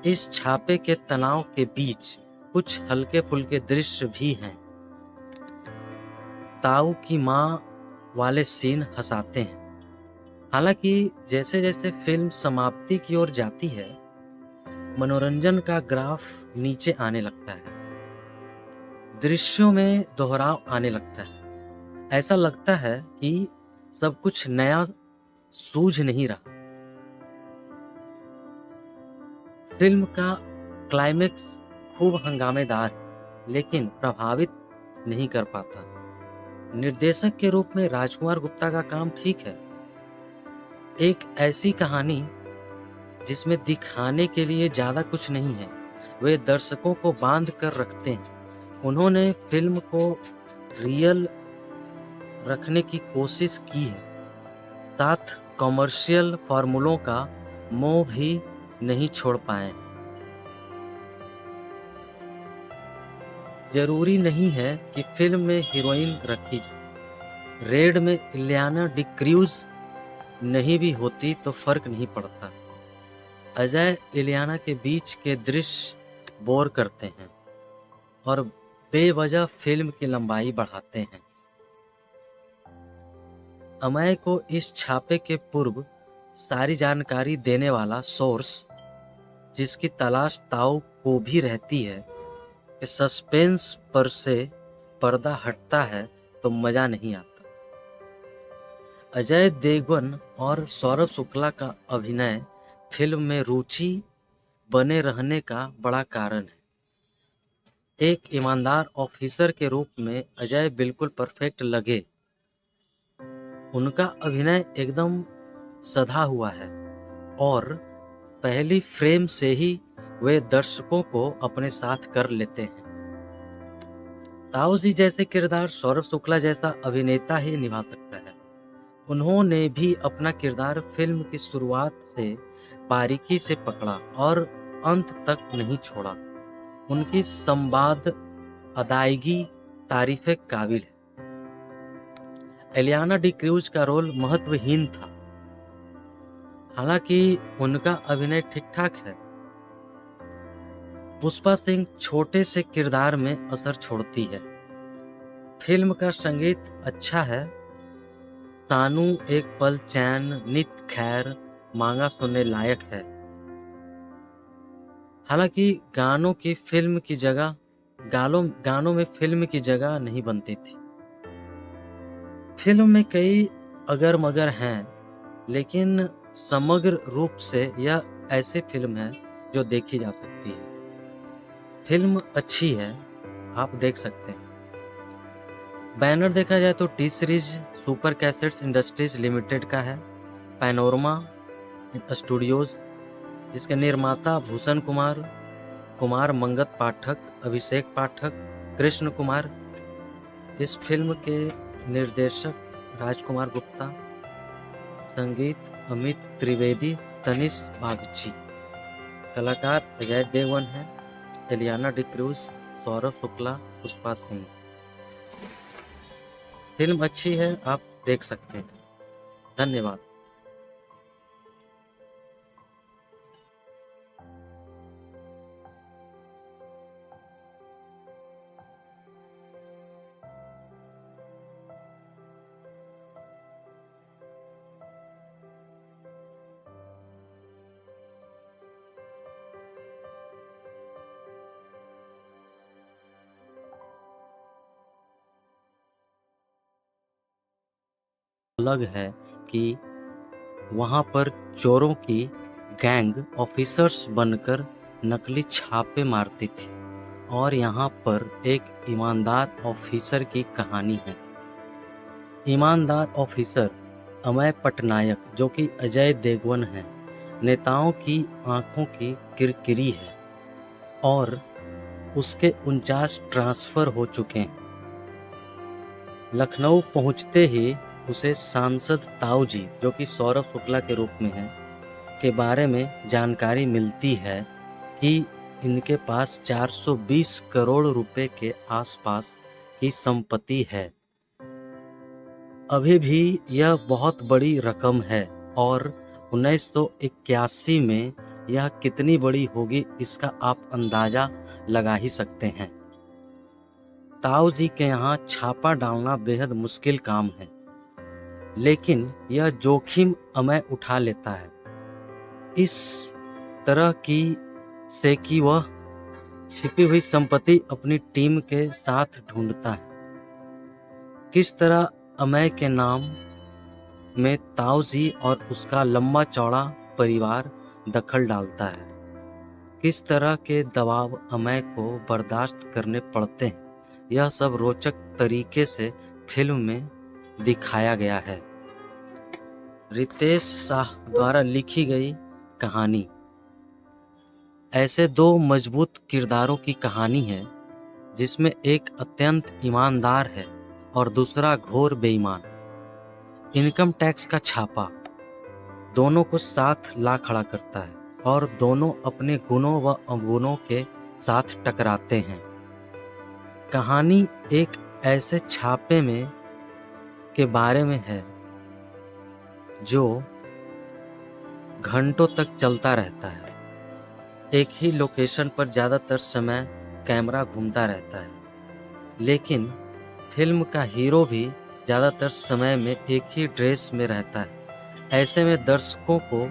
इस छापे के तनाव के बीच कुछ हल्के फुल्के दृश्य भी हैं। ताऊ की माँ वाले सीन हंसाते हैं। हालांकि जैसे जैसे फिल्म समाप्ति की ओर जाती है, मनोरंजन का ग्राफ नीचे आने लगता है। दृश्यों में दोहराव आने लगता है। ऐसा लगता है कि सब कुछ नया सूझ नहीं रहा। फिल्म का क्लाइमेक्स खूब हंगामेदार है, लेकिन प्रभावित नहीं कर पाता। निर्देशक के रूप में राजकुमार गुप्ता का काम ठीक है। एक ऐसी कहानी जिसमें दिखाने के लिए ज्यादा कुछ नहीं है, वे दर्शकों को बांध कर रखते हैं। उन्होंने फिल्म को रियल रखने की कोशिश की है, साथ कॉमर्शियल फार्मूलों का मोह भी नहीं छोड़ पाए। जरूरी नहीं है कि फिल्म में हीरोइन रखी जाए। रेड में इलियाना डिक्रूज नहीं भी होती तो फर्क नहीं पड़ता। अजय इलियाना के बीच के दृश्य बोर करते हैं और बेवजह फिल्म की लंबाई बढ़ाते हैं। अमय को इस छापे के पूर्व सारी जानकारी देने वाला सोर्स, जिसकी तलाश ताऊ को भी रहती है, कि सस्पेंस पर से पर्दा हटता है तो मजा नहीं आता। अजय देवगन और सौरभ शुक्ला का अभिनय फिल्म में रुचि बने रहने का बड़ा कारण है। एक ईमानदार ऑफिसर के रूप में अजय बिल्कुल परफेक्ट लगे। उनका अभिनय एकदम सधा हुआ है और पहली फ्रेम से ही वे दर्शकों को अपने साथ कर लेते हैं। ताऊ जी जैसे किरदार सौरभ शुक्ला जैसा अभिनेता ही निभा सकता है। उन्होंने भी अपना किरदार फिल्म की शुरुआत से बारीकी से पकड़ा और अंत तक नहीं छोड़ा। उनकी संवाद अदायगी तारीफे काबिल है। एलियाना डिक्रूज का रोल महत्वहीन था, हालांकि उनका अभिनय ठीक ठाक है। पुष्पा सिंह छोटे से किरदार में असर छोड़ती है। फिल्म का संगीत अच्छा है। सानू एक पल चैन, नित खैर मांगा सुनने लायक है। हालांकि गानों में फिल्म की जगह नहीं बनती थी। फिल्म में कई अगर मगर हैं, लेकिन समग्र रूप से यह ऐसी फिल्म है जो देखी जा सकती है। फिल्म अच्छी है, आप देख सकते हैं। बैनर देखा जाए तो T series super cassettes industries limited का है। पैनोरमा स्टूडियोज, जिसके निर्माता भूषण कुमार, कुमार मंगत पाठक, अभिषेक पाठक, कृष्ण कुमार। इस फिल्म के निर्देशक राजकुमार गुप्ता, संगीत अमित त्रिवेदी, तनिष बागची। कलाकार अजय देवगन है, एलियाना डिक्रूज, सौरभ शुक्ला, पुष्पा सिंह। फिल्म अच्छी है, आप देख सकते हैं। धन्यवाद। अलग है कि वहां पर चोरों की गैंग ऑफिसर्स बनकर नकली छापे मारती थी और यहाँ पर एक ईमानदार ऑफिसर की कहानी है। ईमानदार ऑफिसर अमय पटनायक, जो कि अजय देवगन है, नेताओं की आंखों की किरकिरी है और उसके 49 ट्रांसफर हो चुके हैं। लखनऊ पहुंचते ही उसे सांसद ताऊ जी, जो कि सौरभ शुक्ला के रूप में है, के बारे में जानकारी मिलती है कि इनके पास 420 करोड़ रुपए के आसपास की संपत्ति है। अभी भी यह बहुत बड़ी रकम है और 1981 में यह कितनी बड़ी होगी इसका आप अंदाजा लगा ही सकते हैं। ताऊ जी के यहाँ छापा डालना बेहद मुश्किल काम है, लेकिन यह जोखिम अमय उठा लेता है इस तरह की से कि वह छिपी हुई संपत्ति अपनी टीम के साथ ढूंढता है। किस तरह अमय के नाम में ताऊ जी और उसका लंबा चौड़ा परिवार दखल डालता है, किस तरह के दबाव अमय को बर्दाश्त करने पड़ते हैं, यह सब रोचक तरीके से फिल्म में दिखाया गया है। रितेश शाह द्वारा लिखी गई कहानी ऐसे दो मजबूत किरदारों की कहानी है जिसमें एक अत्यंत ईमानदार है और दूसरा घोर बेईमान। इनकम टैक्स का छापा दोनों को साथ ला खड़ा करता है और दोनों अपने गुणों व अवगुणों के साथ टकराते हैं। कहानी एक ऐसे छापे में के बारे में है जो घंटों तक चलता रहता है। एक ही लोकेशन पर ज़्यादातर समय कैमरा घूमता रहता है, लेकिन फिल्म का हीरो भी ज़्यादातर समय में एक ही ड्रेस में रहता है। ऐसे में दर्शकों को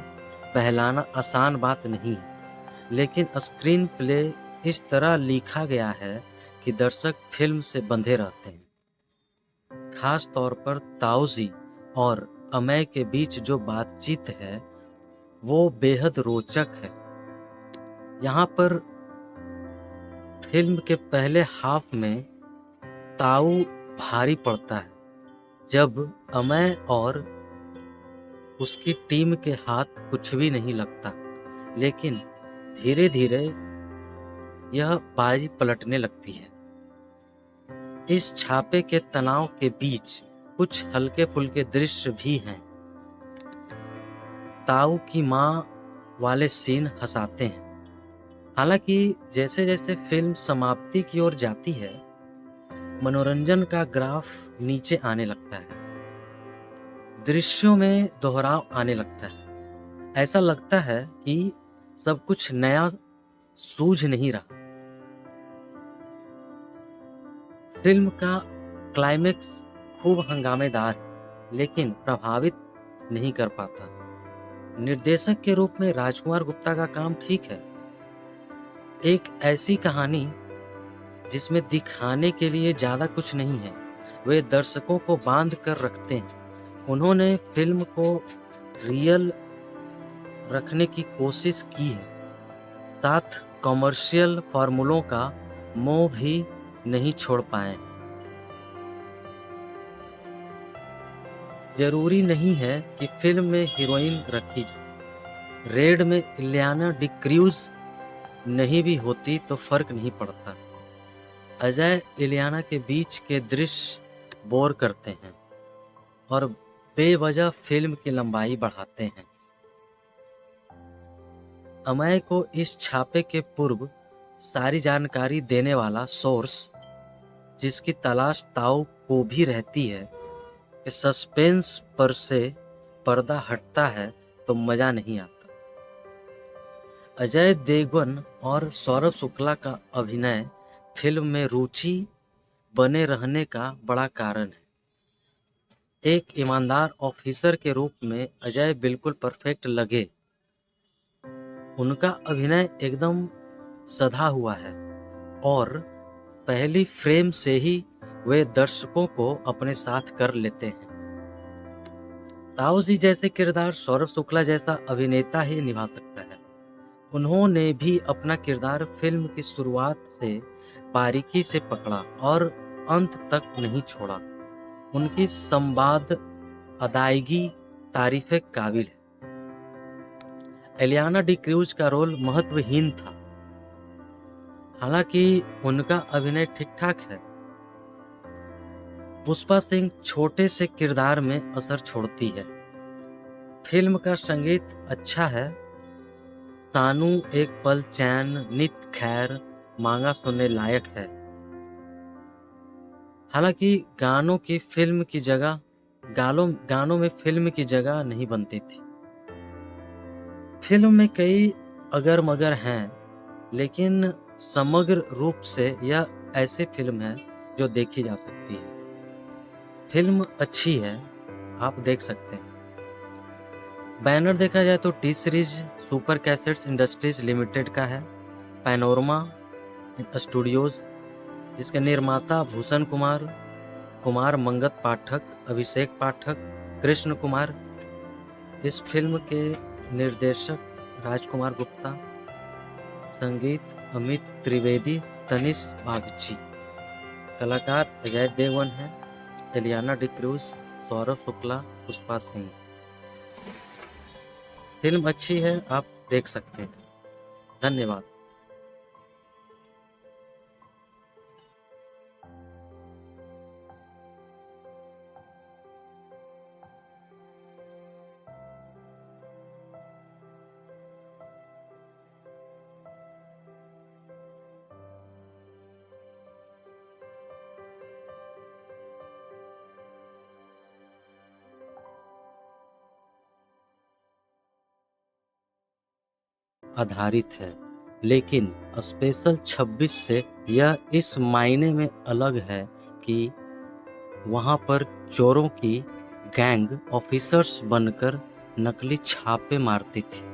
बहलाना आसान बात नहीं है, लेकिन स्क्रीन प्ले इस तरह लिखा गया है कि दर्शक फिल्म से बंधे रहते हैं। खास तौर पर ताऊजी और अमय के बीच जो बातचीत है वो बेहद रोचक है। यहाँ पर फिल्म के पहले हाफ में ताऊ भारी पड़ता है जब अमय और उसकी टीम के हाथ कुछ भी नहीं लगता, लेकिन धीरे धीरे यह बाजी पलटने लगती है। इस छापे के तनाव के बीच कुछ हल्के फुल्के दृश्य भी हैं। ताऊ की माँ वाले सीन हंसाते हैं। हालांकि जैसे जैसे फिल्म समाप्ति की ओर जाती है, मनोरंजन का ग्राफ नीचे आने लगता है। दृश्यों में दोहराव आने लगता है। ऐसा लगता है कि सब कुछ नया सूझ नहीं रहा। फिल्म का क्लाइमेक्स खूब हंगामेदार है, लेकिन प्रभावित नहीं कर पाता। निर्देशक के रूप में राजकुमार गुप्ता का काम ठीक है। एक ऐसी कहानी जिसमें दिखाने के लिए ज़्यादा कुछ नहीं है, वे दर्शकों को बांध कर रखते हैं। उन्होंने फिल्म को रियल रखने की कोशिश की है, साथ कॉमर्शियल फार्मूलों का मोह भी नहीं छोड़ पाए। जरूरी नहीं है कि फिल्म में हीरोइन रखी जाए। रेड में इलियाना डिक्रूज नहीं भी होती तो फर्क नहीं पड़ता। अजय इलियाना के बीच के दृश्य बोर करते हैं और बेवजह फिल्म की लंबाई बढ़ाते हैं। अमय को इस छापे के पूर्व सारी जानकारी देने वाला सोर्स, जिसकी तलाश ताऊ को भी रहती है, कि सस्पेंस पर से पर्दा हटता है तो मजा नहीं आता। अजय देवगन और सौरभ शुक्ला का अभिनय फिल्म में रुचि बने रहने का बड़ा कारण है। एक ईमानदार ऑफिसर के रूप में अजय बिल्कुल परफेक्ट लगे। उनका अभिनय एकदम सधा हुआ है और पहली फ्रेम से ही वे दर्शकों को अपने साथ कर लेते हैं। ताऊ जी जैसे किरदार सौरभ शुक्ला जैसा अभिनेता ही निभा सकता है। उन्होंने भी अपना किरदार फिल्म की शुरुआत से बारीकी से पकड़ा और अंत तक नहीं छोड़ा। उनकी संवाद अदायगी तारीफे काबिल है। एलियाना डिक्रूज का रोल महत्वहीन था, हालांकि उनका अभिनय ठीक ठाक है। पुष्पा सिंह छोटे से किरदार में असर छोड़ती है। फिल्म का संगीत अच्छा है। सानू एक पल चैन, नित खैर मांगा सुनने लायक है। हालांकि गानों की फिल्म की जगह गानों में फिल्म की जगह नहीं बनती थी। फिल्म में कई अगर मगर हैं, लेकिन समग्र रूप से यह ऐसी फिल्म है जो देखी जा सकती है। फिल्म अच्छी है, आप देख सकते हैं। बैनर देखा जाए तो T series super cassettes industries limited का है। पैनोरमा स्टूडियोज, जिसके निर्माता भूषण कुमार, कुमार मंगत पाठक, अभिषेक पाठक, कृष्ण कुमार। इस फिल्म के निर्देशक राजकुमार गुप्ता, संगीत अमित त्रिवेदी, तनिष बागची। कलाकार अजय देवगन है, एलियाना डिक्रूज, सौरभ शुक्ला, पुष्पा सिंह। फिल्म अच्छी है, आप देख सकते हैं। धन्यवाद। आधारित है, लेकिन स्पेशल 26 से यह इस मायने में अलग है कि वहां पर चोरों की गैंग ऑफिसर्स बनकर नकली छापे मारती थी,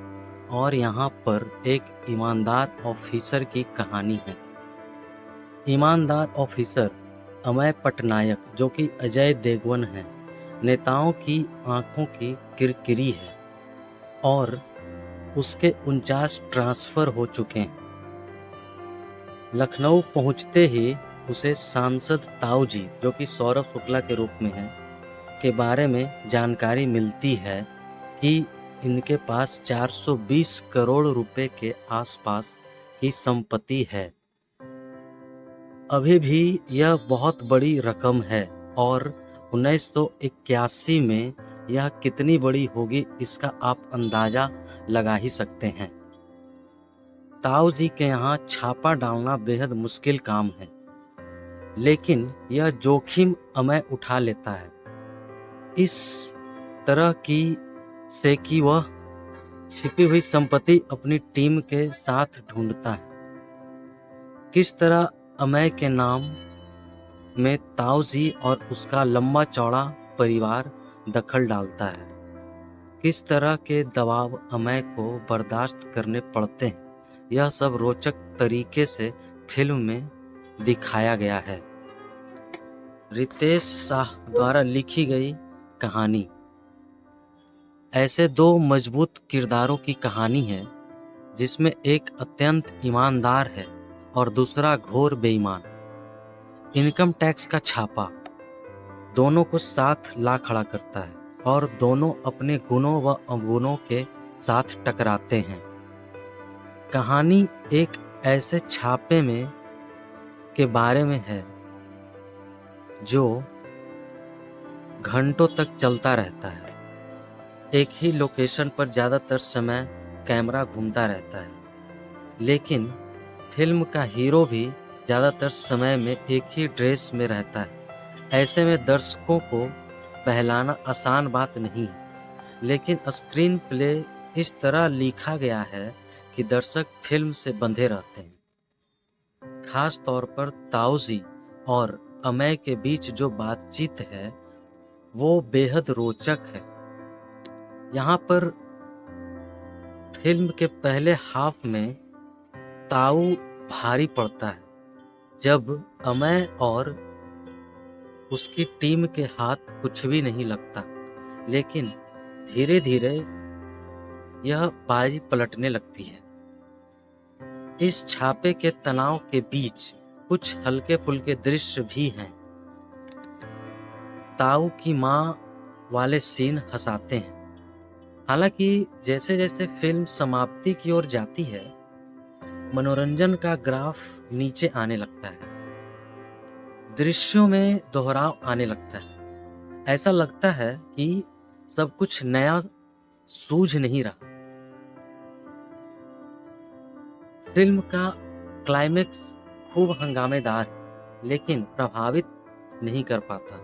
और यहाँ पर एक ईमानदार ऑफिसर की कहानी है। ईमानदार ऑफिसर अमय पटनायक, जो कि अजय देवगन है, नेताओं की आंखों की किरकिरी है और उसके 49 ट्रांसफर हो चुके हैं। लखनऊ पहुंचते ही उसे सांसद ताऊ जी, जो कि सौरभ शुक्ला के रूप में है, के बारे में जानकारी मिलती है कि इनके पास 420 करोड़ रुपए के आसपास की संपत्ति है। अभी भी यह बहुत बड़ी रकम है, और 1981 में यह कितनी बड़ी होगी इसका आप अंदाजा लगा ही सकते हैं। ताऊ जी के यहाँ छापा डालना बेहद मुश्किल काम है, लेकिन यह जोखिम अमय उठा लेता है इस तरह की से कि वह छिपी हुई संपत्ति अपनी टीम के साथ ढूंढता है। किस तरह अमय के नाम में ताऊ जी और उसका लंबा चौड़ा परिवार दखल डालता है, किस तरह के दबाव अमय को बर्दाश्त करने पड़ते हैं, यह सब रोचक तरीके से फिल्म में दिखाया गया है। रितेश शाह द्वारा लिखी गई कहानी। ऐसे दो मजबूत किरदारों की कहानी है, जिसमें एक अत्यंत ईमानदार है और दूसरा घोर बेईमान। इनकम टैक्स का छापा दोनों को साथ ला खड़ा करता है, और दोनों अपने गुणों व अवगुणों के साथ टकराते हैं। कहानी एक ऐसे छापे में के बारे में है जो घंटों तक चलता रहता है। एक ही लोकेशन पर ज़्यादातर समय कैमरा घूमता रहता है, लेकिन फिल्म का हीरो भी ज़्यादातर समय में एक ही ड्रेस में रहता है। ऐसे में दर्शकों को बहलाना आसान बात नहीं है, लेकिन स्क्रीन प्ले इस तरह लिखा गया है कि दर्शक फिल्म से बंधे रहते हैं। खास तौर पर ताऊ जी और अमय के बीच जो बातचीत है वो बेहद रोचक है। यहाँ पर फिल्म के पहले हाफ में ताऊ भारी पड़ता है, जब अमय और उसकी टीम के हाथ कुछ भी नहीं लगता, लेकिन धीरे धीरे यह बाजी पलटने लगती है। इस छापे के तनाव के बीच कुछ हल्के फुल्के दृश्य भी हैं। ताऊ की माँ वाले सीन हंसाते हैं। हालांकि जैसे जैसे फिल्म समाप्ति की ओर जाती है, मनोरंजन का ग्राफ नीचे आने लगता है। दृश्यों में दोहराव आने लगता है। ऐसा लगता है कि सब कुछ नया सूझ नहीं रहा। फिल्म का क्लाइमेक्स खूब हंगामेदार है, लेकिन प्रभावित नहीं कर पाता।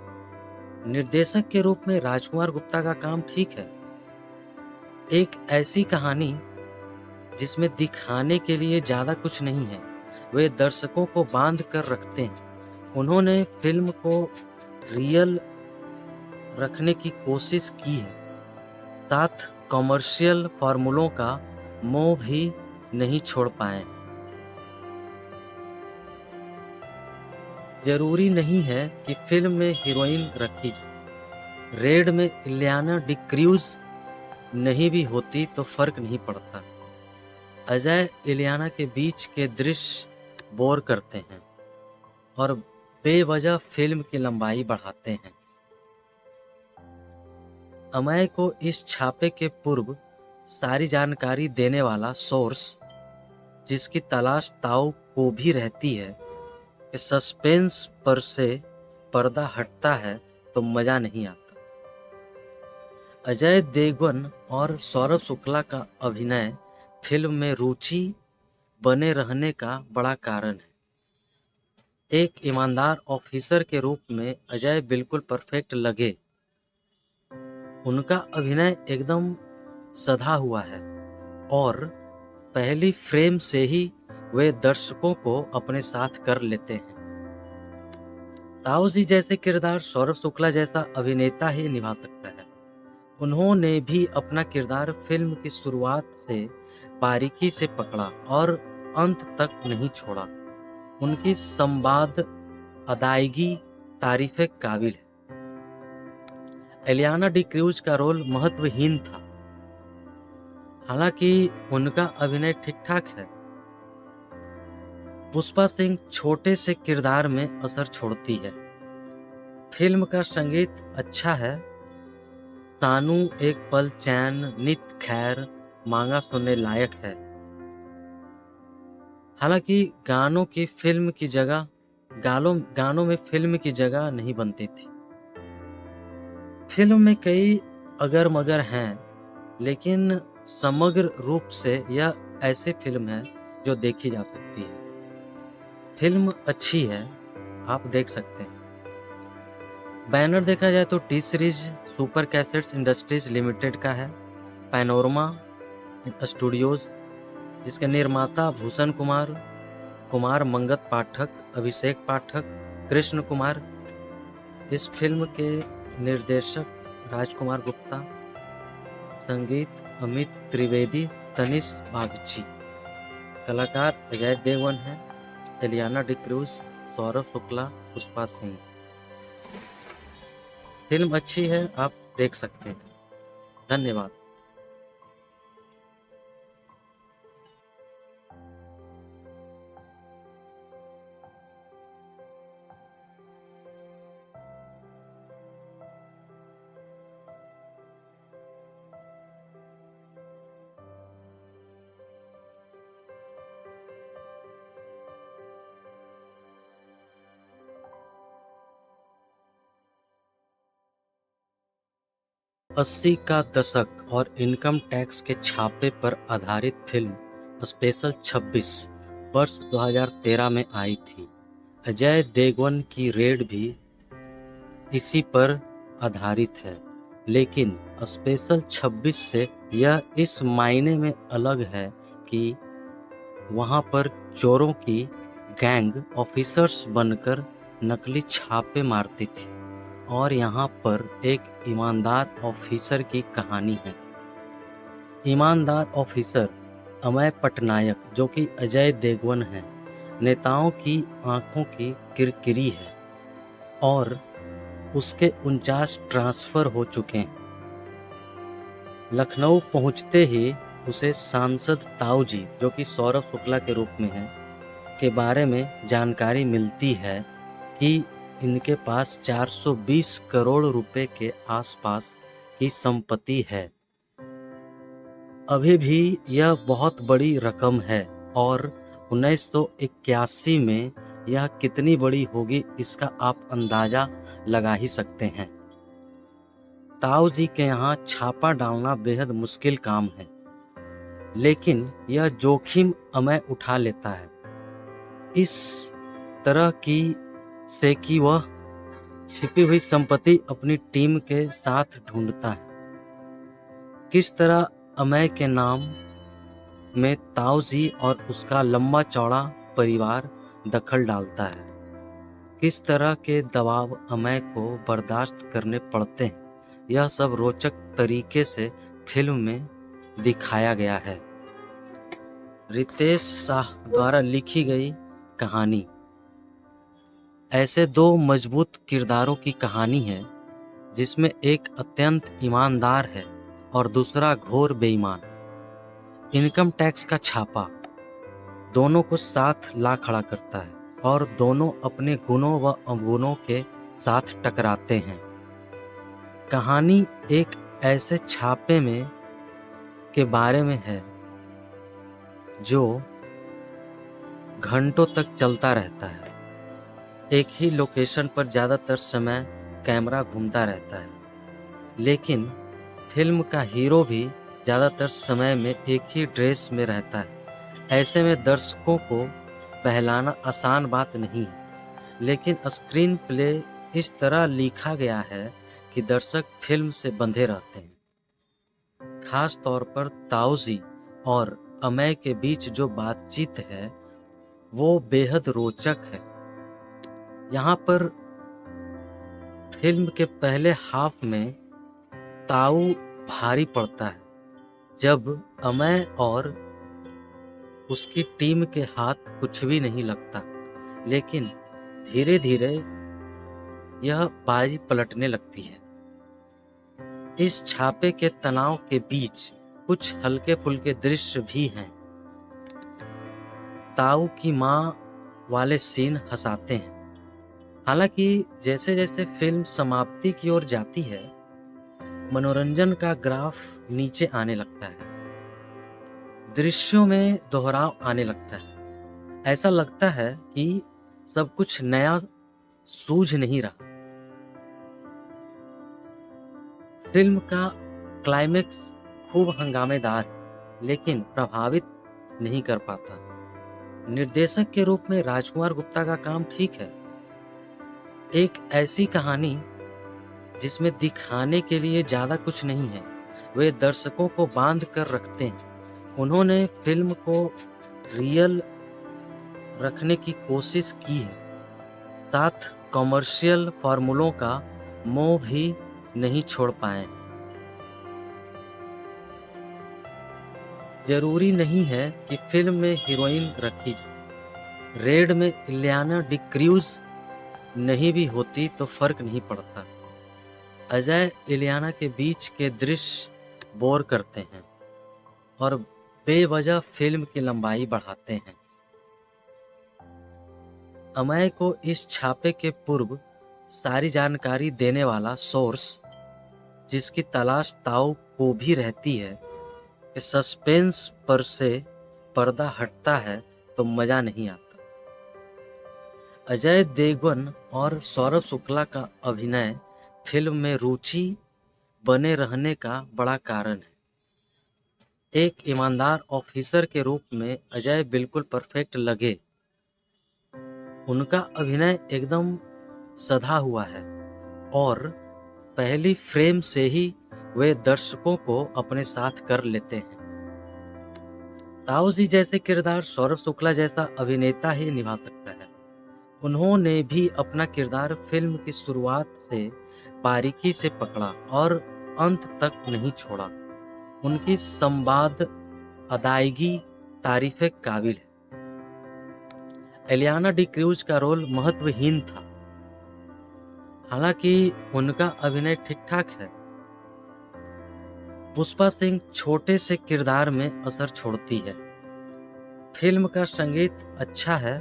निर्देशक के रूप में राजकुमार गुप्ता का काम ठीक है। एक ऐसी कहानी जिसमें दिखाने के लिए ज़्यादा कुछ नहीं है, वे दर्शकों को बांध कर रखते हैं। उन्होंने फ़िल्म को रियल रखने की कोशिश की है, साथ कमर्शियल फ़ॉर्मूलों का मोह भी नहीं छोड़ पाए। ज़रूरी नहीं है कि फ़िल्म में हीरोइन रखी जाए। रेड में इलियाना डिक्रूज़ नहीं भी होती तो फ़र्क नहीं पड़ता। अजय इलियाना के बीच के दृश्य बोर करते हैं और बेवजह फ़िल्म की लंबाई बढ़ाते हैं। अमय को इस छापे के पूर्व सारी जानकारी देने वाला सोर्स, जिसकी तलाश ताऊ को भी रहती है कि सस्पेंस पर से पर्दा हटता है तो मज़ा नहीं आता। अजय देवगन और सौरभ शुक्ला का अभिनय फिल्म में रुचि बने रहने का बड़ा कारण है। एक ईमानदार ऑफिसर के रूप में अजय बिल्कुल परफेक्ट लगे। उनका अभिनय एकदम सधा हुआ है और पहली फ्रेम से ही वे दर्शकों को अपने साथ कर लेते हैं। ताऊ जी जैसे किरदार सौरभ शुक्ला जैसा अभिनेता ही निभा सकता है। उन्होंने भी अपना किरदार फिल्म की शुरुआत से बारीकी से पकड़ा और अंत तक नहीं छोड़ा। उनकी संवाद अदायगी तारीफ़े काबिल है। एलियाना डिक्रूज़ का रोल महत्वहीन था, हालांकि उनका अभिनय ठीक-ठाक है। पुष्पा सिंह छोटे से किरदार में असर छोड़ती है। फिल्म का संगीत अच्छा है। सानू एक पल चैन, नित खैर मांगा सुनने लायक है। हालांकि गानों में फिल्म की जगह नहीं बनती थी। फिल्म में कई अगर मगर हैं, लेकिन समग्र रूप से यह ऐसी फिल्म है जो देखी जा सकती है। फिल्म अच्छी है, आप देख सकते हैं। बैनर देखा जाए तो T series super cassettes industries limited का है। पैनोरमा स्टूडियोज, जिसके निर्माता भूषण कुमार, कुमार मंगत पाठक, अभिषेक पाठक, कृष्ण कुमार। इस फिल्म के निर्देशक राजकुमार गुप्ता, संगीत अमित त्रिवेदी, तनिष बागची। कलाकार अजय देवगन है, एलियाना डिक्रूज़, सौरभ शुक्ला, पुष्पा सिंह। फिल्म अच्छी है, आप देख सकते हैं। धन्यवाद। अस्सी का दशक और इनकम टैक्स के छापे पर आधारित फिल्म स्पेशल 26 वर्ष 2013 में आई थी। अजय देवगन की रेड भी इसी पर आधारित है, लेकिन स्पेशल 26 से यह इस मायने में अलग है कि वहां पर चोरों की गैंग ऑफिसर्स बनकर नकली छापे मारती थी और यहाँ पर एक ईमानदार ऑफिसर की कहानी है। ईमानदार ऑफिसर अमय पटनायक, जो कि अजय देवगन है, नेताओं की आंखों की किरकिरी है और उसके 49 ट्रांसफर हो चुके हैं। लखनऊ पहुंचते ही उसे सांसद ताऊ जी, जो कि सौरभ शुक्ला के रूप में है, के बारे में जानकारी मिलती है कि इनके पास 420 करोड़ रुपए के आसपास की संपत्ति है। अभी भी यह बहुत बड़ी रकम है और 1981 में यह कितनी बड़ी होगी इसका आप अंदाजा लगा ही सकते हैं। ताऊ जी के यहाँ छापा डालना बेहद मुश्किल काम है, लेकिन यह जोखिम अमय उठा लेता है इस तरह की से कि वह छिपी हुई संपत्ति अपनी टीम के साथ ढूंढता है। किस तरह अमय के नाम में ताऊजी और उसका लंबा चौड़ा परिवार दखल डालता है। किस तरह के दबाव अमय को बर्दाश्त करने पड़ते हैं, यह सब रोचक तरीके से फिल्म में दिखाया गया है। रितेश शाह द्वारा लिखी गई कहानी ऐसे दो मजबूत किरदारों की कहानी है जिसमें एक अत्यंत ईमानदार है और दूसरा घोर बेईमान। इनकम टैक्स का छापा दोनों को साथ ला खड़ा करता है और दोनों अपने गुणों व अवगुणों के साथ टकराते हैं। कहानी एक ऐसे छापे में के बारे में है जो घंटों तक चलता रहता है। एक ही लोकेशन पर ज़्यादातर समय कैमरा घूमता रहता है, लेकिन फिल्म का हीरो भी ज़्यादातर समय में एक ही ड्रेस में रहता है। ऐसे में दर्शकों को बहलाना आसान बात नहीं है, लेकिन स्क्रीन प्ले इस तरह लिखा गया है कि दर्शक फिल्म से बंधे रहते हैं। खास तौर पर ताऊजी और अमय के बीच जो बातचीत है वो बेहद रोचक है। यहाँ पर फिल्म के पहले हाफ में ताऊ भारी पड़ता है जब अमय और उसकी टीम के हाथ कुछ भी नहीं लगता, लेकिन धीरे धीरे यह बाजी पलटने लगती है। इस छापे के तनाव के बीच कुछ हल्के फुल्के दृश्य भी हैं। ताऊ की माँ वाले सीन हंसाते हैं। हालांकि जैसे जैसे फिल्म समाप्ति की ओर जाती है, मनोरंजन का ग्राफ नीचे आने लगता है। दृश्यों में दोहराव आने लगता है। ऐसा लगता है कि सब कुछ नया सूझ नहीं रहा। फिल्म का क्लाइमेक्स खूब हंगामेदार है, लेकिन प्रभावित नहीं कर पाता। निर्देशक के रूप में राजकुमार गुप्ता का काम ठीक है। एक ऐसी कहानी जिसमें दिखाने के लिए ज़्यादा कुछ नहीं है, वे दर्शकों को बांध कर रखते हैं। उन्होंने फिल्म को रियल रखने की कोशिश की है, साथ कॉमर्शियल फार्मूलों का मोह भी नहीं छोड़ पाए। जरूरी नहीं है कि फिल्म में हीरोइन रखी जाए। रेड में इलियाना डिक्रूज नहीं भी होती तो फर्क नहीं पड़ता। अजय इलियाना के बीच के दृश्य बोर करते हैं और बेवजह फिल्म की लंबाई बढ़ाते हैं। अमय को इस छापे के पूर्व सारी जानकारी देने वाला सोर्स, जिसकी तलाश ताऊ को भी रहती है, कि सस्पेंस पर से पर्दा हटता है तो मजा नहीं आता। अजय देवगन और सौरभ शुक्ला का अभिनय फिल्म में रुचि बने रहने का बड़ा कारण है। एक ईमानदार ऑफिसर के रूप में अजय बिल्कुल परफेक्ट लगे। उनका अभिनय एकदम सधा हुआ है और पहली फ्रेम से ही वे दर्शकों को अपने साथ कर लेते हैं। ताऊ जी जैसे किरदार शौरभ शुक्ला जैसा अभिनेता ही निभा सकता है। उन्होंने भी अपना किरदार फिल्म की शुरुआत से बारीकी से पकड़ा और अंत तक नहीं छोड़ा। उनकी संवाद अदायगी तारीफे काबिल है। एलियाना डिक्रूज का रोल महत्वहीन था, हालांकि उनका अभिनय ठीक ठाक है। पुष्पा सिंह छोटे से किरदार में असर छोड़ती है। फिल्म का संगीत अच्छा है।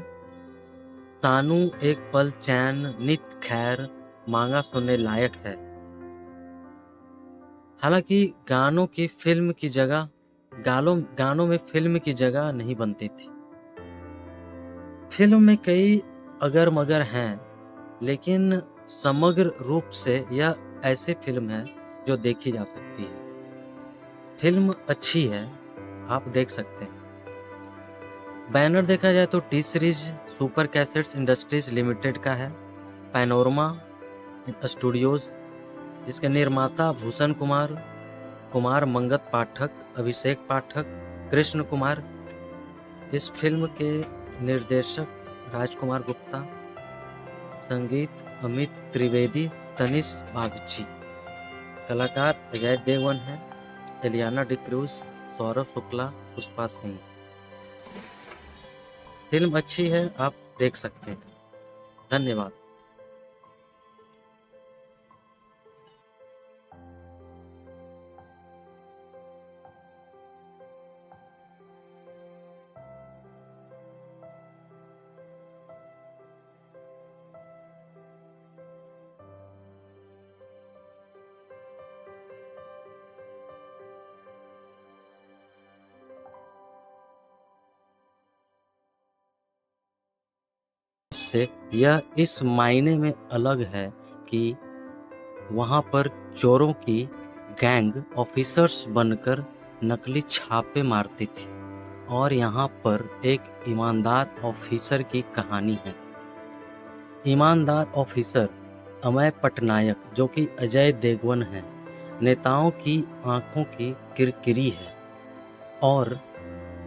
सानू एक पल चैन, नित खैर मांगा सुनने लायक है। हालांकि गानों में फिल्म की जगह नहीं बनती थी। फिल्म में कई अगर मगर हैं, लेकिन समग्र रूप से यह ऐसी फिल्म है जो देखी जा सकती है। फिल्म अच्छी है, आप देख सकते हैं। बैनर देखा जाए तो T series super cassettes industries limited का है। पैनोरमा स्टूडियोज, जिसके निर्माता भूषण कुमार, कुमार मंगत पाठक, अभिषेक पाठक, कृष्ण कुमार। इस फिल्म के निर्देशक राजकुमार गुप्ता, संगीत अमित त्रिवेदी, तनिष बागची। कलाकार अजय देवगन है, एलियाना डिक्रूज, सौरभ शुक्ला, पुष्पा सिंह। फिल्म अच्छी है, आप देख सकते हैं। धन्यवाद। से यह इस मायने में अलग है कि वहाँ पर चोरों की गैंग ऑफिसर्स बनकर नकली छापे मारती थी और यहाँ पर एक ईमानदार ऑफिसर की कहानी है। ईमानदार ऑफिसर अमय पटनायक, जो कि अजय देवगन है, नेताओं की आंखों की किरकिरी है और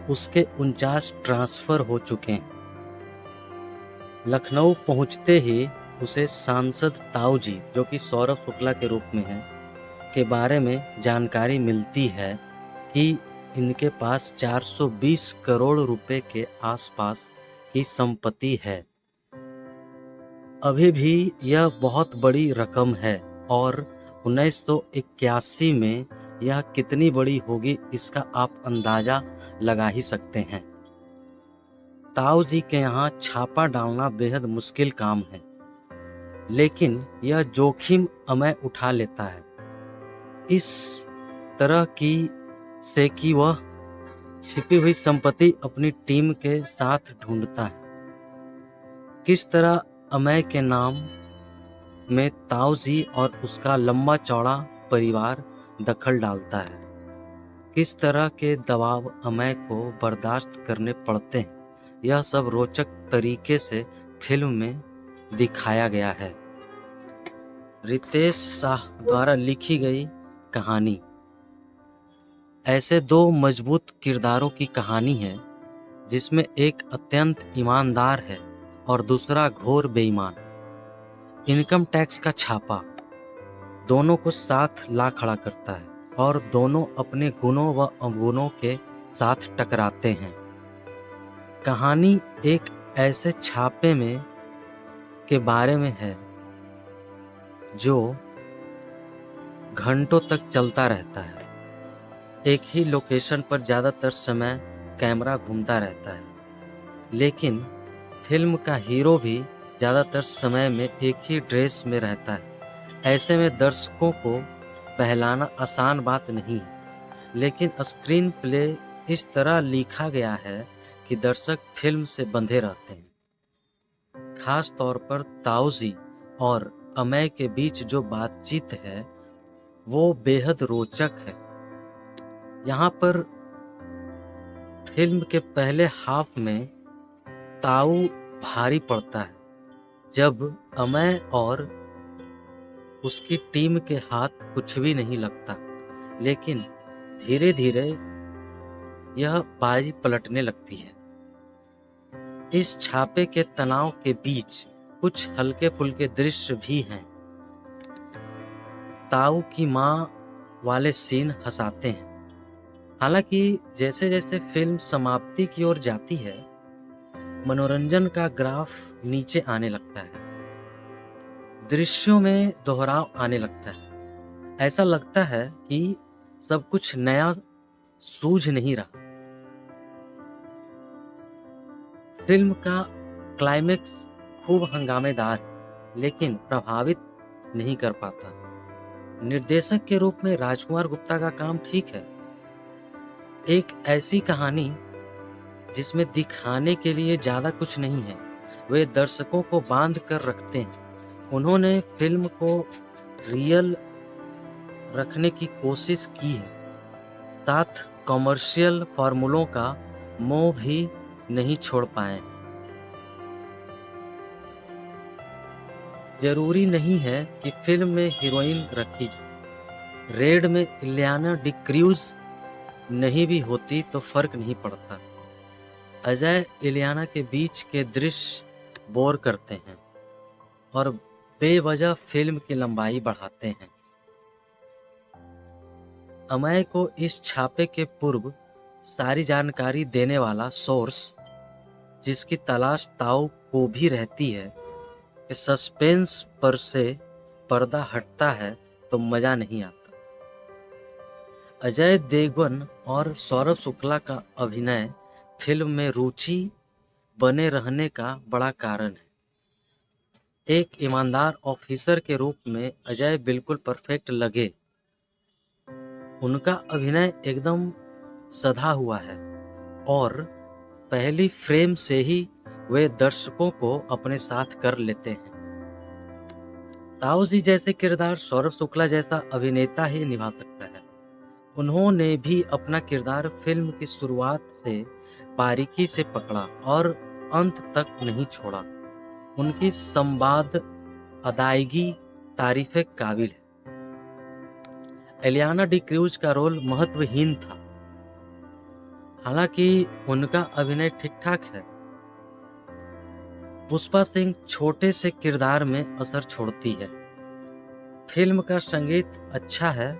उसके 49 ट्रांसफर हो चुके हैं। लखनऊ पहुंचते ही उसे सांसद ताऊ जी, जो कि सौरभ शुक्ला के रूप में है, के बारे में जानकारी मिलती है कि इनके पास 420 करोड़ रुपए के आसपास की संपत्ति है। अभी भी यह बहुत बड़ी रकम है और 1981 में यह कितनी बड़ी होगी इसका आप अंदाजा लगा ही सकते हैं। ताऊ जी के यहाँ छापा डालना बेहद मुश्किल काम है, लेकिन यह जोखिम अमय उठा लेता है इस तरह की से कि वह छिपी हुई संपत्ति अपनी टीम के साथ ढूंढता है। किस तरह अमय के नाम में ताऊ जी और उसका लंबा चौड़ा परिवार दखल डालता है, किस तरह के दबाव अमय को बर्दाश्त करने पड़ते हैं, यह सब रोचक तरीके से फिल्म में दिखाया गया है। रितेश शाह द्वारा लिखी गई कहानी ऐसे दो मजबूत किरदारों की कहानी है जिसमें एक अत्यंत ईमानदार है और दूसरा घोर बेईमान। इनकम टैक्स का छापा दोनों को साथ ला खड़ा करता है और दोनों अपने गुणों व अवगुणों के साथ टकराते हैं। कहानी एक ऐसे छापे में के बारे में है जो घंटों तक चलता रहता है। एक ही लोकेशन पर ज़्यादातर समय कैमरा घूमता रहता है, लेकिन फिल्म का हीरो भी ज़्यादातर समय में एक ही ड्रेस में रहता है। ऐसे में दर्शकों को बहलाना आसान बात नहीं है, लेकिन स्क्रीन प्ले इस तरह लिखा गया है कि दर्शक फिल्म से बंधे रहते हैं। खास तौर पर ताऊ जी और अमय के बीच जो बातचीत है वो बेहद रोचक है। यहाँ पर फिल्म के पहले हाफ में ताऊ भारी पड़ता है जब अमय और उसकी टीम के हाथ कुछ भी नहीं लगता, लेकिन धीरे धीरे यह बाजी पलटने लगती है। इस छापे के तनाव के बीच कुछ हल्के फुल्के दृश्य भी हैं। ताऊ की माँ वाले सीन हंसाते हैं। हालांकि जैसे जैसे फिल्म समाप्ति की ओर जाती है, मनोरंजन का ग्राफ नीचे आने लगता है। दृश्यों में दोहराव आने लगता है। ऐसा लगता है कि सब कुछ नया सूझ नहीं रहा। फिल्म का क्लाइमेक्स खूब हंगामेदार है, लेकिन प्रभावित नहीं कर पाता। निर्देशक के रूप में राजकुमार गुप्ता का काम ठीक है। एक ऐसी कहानी जिसमें दिखाने के लिए ज़्यादा कुछ नहीं है, वे दर्शकों को बांध कर रखते हैं। उन्होंने फिल्म को रियल रखने की कोशिश की है, साथ कॉमर्शियल फार्मूलों का मोह भी नहीं छोड़ पाए। जरूरी नहीं है कि फिल्म में हीरोइन रखी जाए। रेड में इलियाना डिक्रूज नहीं भी होती तो फर्क नहीं पड़ता। अजय इलियाना के बीच के दृश्य बोर करते हैं और बेवजह फिल्म की लंबाई बढ़ाते हैं। अमय को इस छापे के पूर्व सारी जानकारी देने वाला सोर्स, जिसकी तलाश ताऊ को भी रहती है कि सस्पेंस पर से पर्दा हटता है तो मजा नहीं आता। अजय देवगन और सौरभ शुक्ला का अभिनय फिल्म में रुचि बने रहने का बड़ा कारण है। एक ईमानदार ऑफिसर के रूप में अजय बिल्कुल परफेक्ट लगे। उनका अभिनय एकदम सधा हुआ है और पहली फ्रेम से ही वे दर्शकों को अपने साथ कर लेते हैं। ताऊ जी जैसे किरदार सौरभ शुक्ला जैसा अभिनेता ही निभा सकता है। उन्होंने भी अपना किरदार फिल्म की शुरुआत से बारीकी से पकड़ा और अंत तक नहीं छोड़ा। उनकी संवाद अदायगी तारीफे काबिल है। एलियाना डिक्रूज का रोल महत्वहीन था, हालांकि उनका अभिनय ठीक ठाक है। पुष्पा सिंह छोटे से किरदार में असर छोड़ती है। फिल्म का संगीत अच्छा है।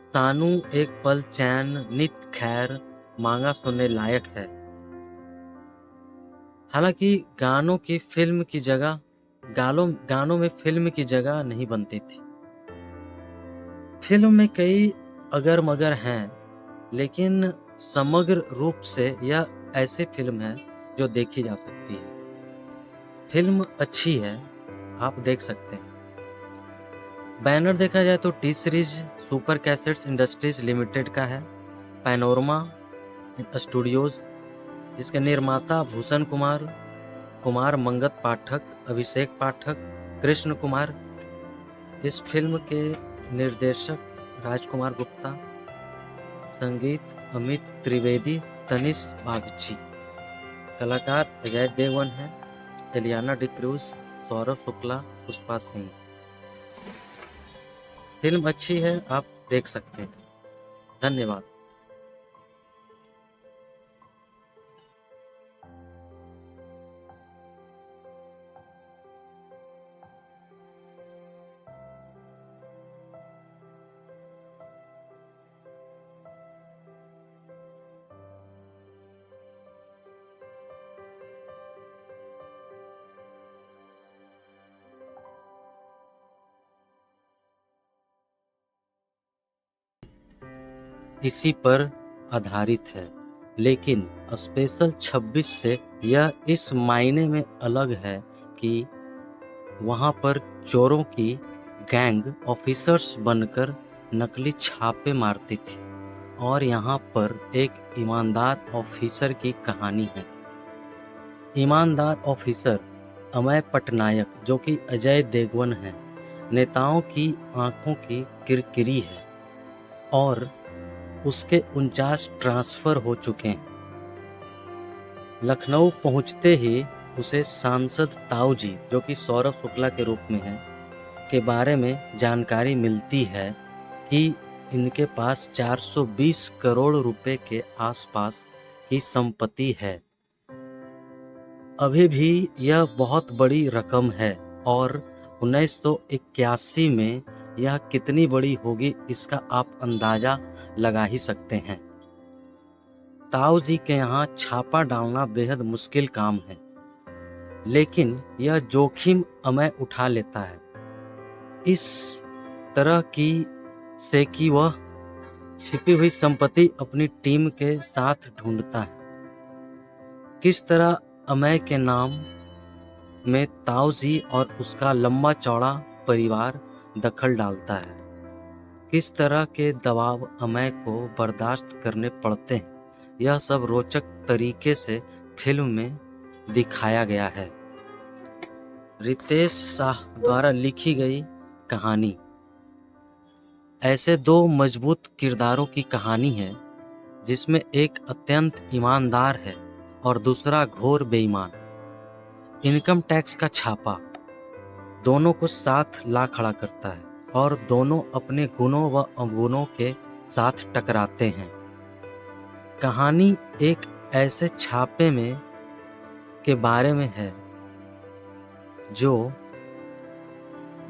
सानू एक पल चैन, नित खैर मांगा सुनने लायक है। हालांकि गानों में फिल्म की जगह नहीं बनती थी। फिल्म में कई अगर मगर हैं, लेकिन समग्र रूप से यह ऐसी फिल्म है जो देखी जा सकती है। फिल्म अच्छी है, आप देख सकते हैं। बैनर देखा जाए तो T series super cassettes industries limited का है। पैनोरमा स्टूडियोज, जिसके निर्माता भूषण कुमार मंगत पाठक, अभिषेक पाठक, कृष्ण कुमार। इस फिल्म के निर्देशक राजकुमार गुप्ता, संगीत अमित त्रिवेदी, तनिष बागची। कलाकार अजय देवगन है, एलियाना डिक्रूज, सौरभ शुक्ला, पुष्पा सिंह। फिल्म अच्छी है, आप देख सकते हैं। धन्यवाद। इसी पर आधारित है, लेकिन स्पेशल 26 से यह इस मायने में अलग है कि वहां पर चोरों की गैंग ऑफिसर्स बनकर नकली छापे मारती थी और यहाँ पर एक ईमानदार ऑफिसर की कहानी है। ईमानदार ऑफिसर अमय पटनायक, जो कि अजय देवगन है, नेताओं की आंखों की किरकिरी है और उसके 49 ट्रांसफर हो चुके हैं। लखनऊ पहुंचते ही उसे सांसद ताऊ जी, जो कि सौरभ शुक्ला के रूप में है, के बारे में जानकारी मिलती है कि इनके पास 420 करोड़ रुपए के आसपास की संपत्ति है। अभी भी यह बहुत बड़ी रकम है और 1981 में यह कितनी बड़ी होगी इसका आप अंदाजा लगा ही सकते हैं। ताऊ जी के यहाँ छापा डालना बेहद मुश्किल काम है, लेकिन यह जोखिम अमय उठा लेता है इस तरह कि वह छिपी हुई संपत्ति अपनी टीम के साथ ढूंढता है। किस तरह अमय के नाम में ताऊ जी और उसका लंबा चौड़ा परिवार दखल डालता है, किस तरह के दबाव अमय को बर्दाश्त करने पड़ते हैं, यह सब रोचक तरीके से फिल्म में दिखाया गया है। रितेश शाह द्वारा लिखी गई कहानी ऐसे दो मजबूत किरदारों की कहानी है, जिसमें एक अत्यंत ईमानदार है और दूसरा घोर बेईमान। इनकम टैक्स का छापा, दोनों को साथ ला खड़ा करता है और दोनों अपने गुणों व अवगुणों के साथ टकराते हैं। कहानी एक ऐसे छापे में के बारे में है जो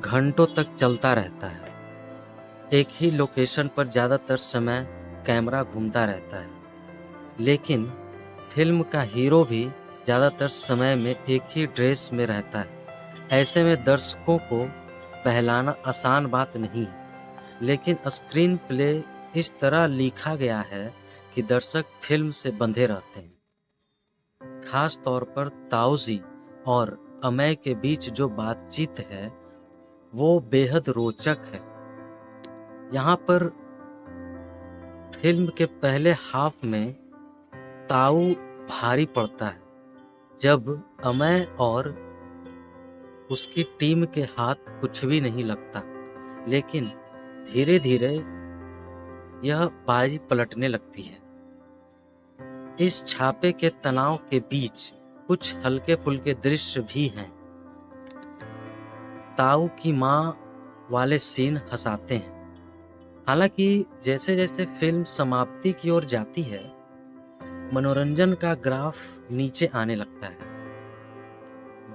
घंटों तक चलता रहता है। एक ही लोकेशन पर ज़्यादातर समय कैमरा घूमता रहता है, लेकिन फिल्म का हीरो भी ज़्यादातर समय में एक ही ड्रेस में रहता है। ऐसे में दर्शकों को बहलाना आसान बात नहीं है, लेकिन स्क्रीन प्ले इस तरह लिखा गया है कि दर्शक फिल्म से बंधे रहते हैं। खास तौर पर ताऊजी और अमय के बीच जो बातचीत है वो बेहद रोचक है। यहाँ पर फिल्म के पहले हाफ में ताऊ भारी पड़ता है जब अमय और उसकी टीम के हाथ कुछ भी नहीं लगता, लेकिन धीरे धीरे यह बाजी पलटने लगती है। इस छापे के तनाव के बीच कुछ हल्के फुल्के दृश्य भी हैं। ताऊ की माँ वाले सीन हंसाते हैं। हालांकि जैसे जैसे फिल्म समाप्ति की ओर जाती है, मनोरंजन का ग्राफ नीचे आने लगता है।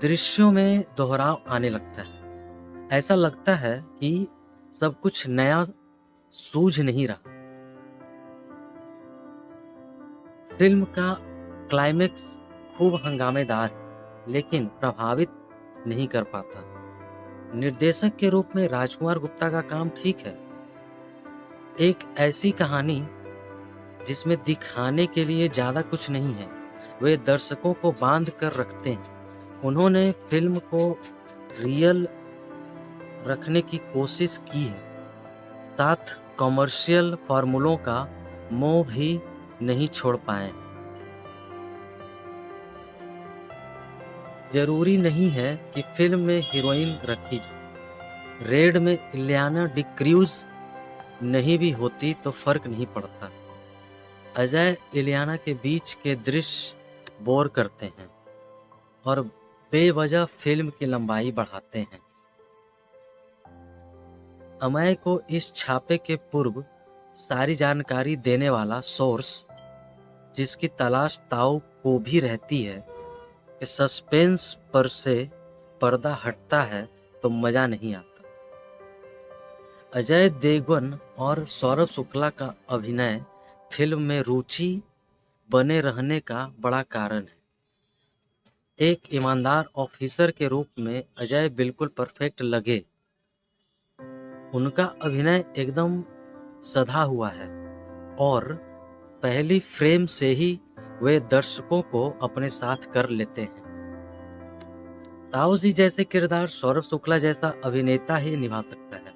दृश्यों में दोहराव आने लगता है। ऐसा लगता है कि सब कुछ नया सूझ नहीं रहा। फिल्म का क्लाइमेक्स खूब हंगामेदार है, लेकिन प्रभावित नहीं कर पाता। निर्देशक के रूप में राजकुमार गुप्ता का काम ठीक है। एक ऐसी कहानी जिसमें दिखाने के लिए ज़्यादा कुछ नहीं है, वे दर्शकों को बांध कर रखते हैं। उन्होंने फिल्म को रियल रखने की कोशिश की है, साथ कॉमर्शियल फार्मूलों का मोह भी नहीं छोड़ पाए। जरूरी नहीं है कि फिल्म में हीरोइन रखी जाए। रेड में इलियाना डिक्रूज नहीं भी होती तो फर्क नहीं पड़ता। अजय इलियाना के बीच के दृश्य बोर करते हैं और बेवजह फिल्म की लंबाई बढ़ाते हैं। अमय को इस छापे के पूर्व सारी जानकारी देने वाला सोर्स, जिसकी तलाश ताऊ को भी रहती है, कि सस्पेंस पर से पर्दा हटता है तो मजा नहीं आता। अजय देवगन और सौरभ शुक्ला का अभिनय फिल्म में रुचि बने रहने का बड़ा कारण है। एक ईमानदार ऑफिसर के रूप में अजय बिल्कुल परफेक्ट लगे। उनका अभिनय एकदम सधा हुआ है और पहली फ्रेम से ही वे दर्शकों को अपने साथ कर लेते हैं। ताऊ जी जैसे किरदार सौरभ शुक्ला जैसा अभिनेता ही निभा सकता है।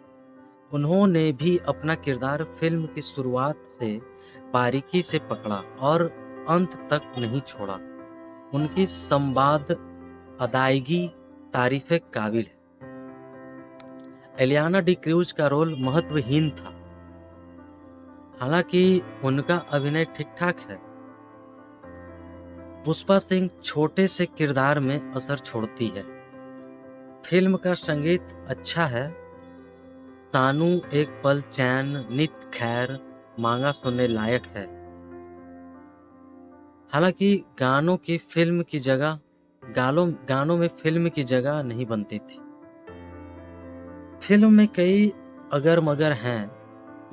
उन्होंने भी अपना किरदार फिल्म की शुरुआत से बारीकी से पकड़ा और अंत तक नहीं छोड़ा। उनकी संवाद अदायगी तारीफे काबिल है। एलियाना डिक्रूज का रोल महत्वहीन था, हालांकि उनका अभिनय ठीक ठाक है। पुष्पा सिंह छोटे से किरदार में असर छोड़ती है। फिल्म का संगीत अच्छा है। सानू एक पल चैन, नित खैर मांगा सुनने लायक है। हालांकि गानों में फिल्म की जगह नहीं बनती थी। फिल्म में कई अगर मगर हैं,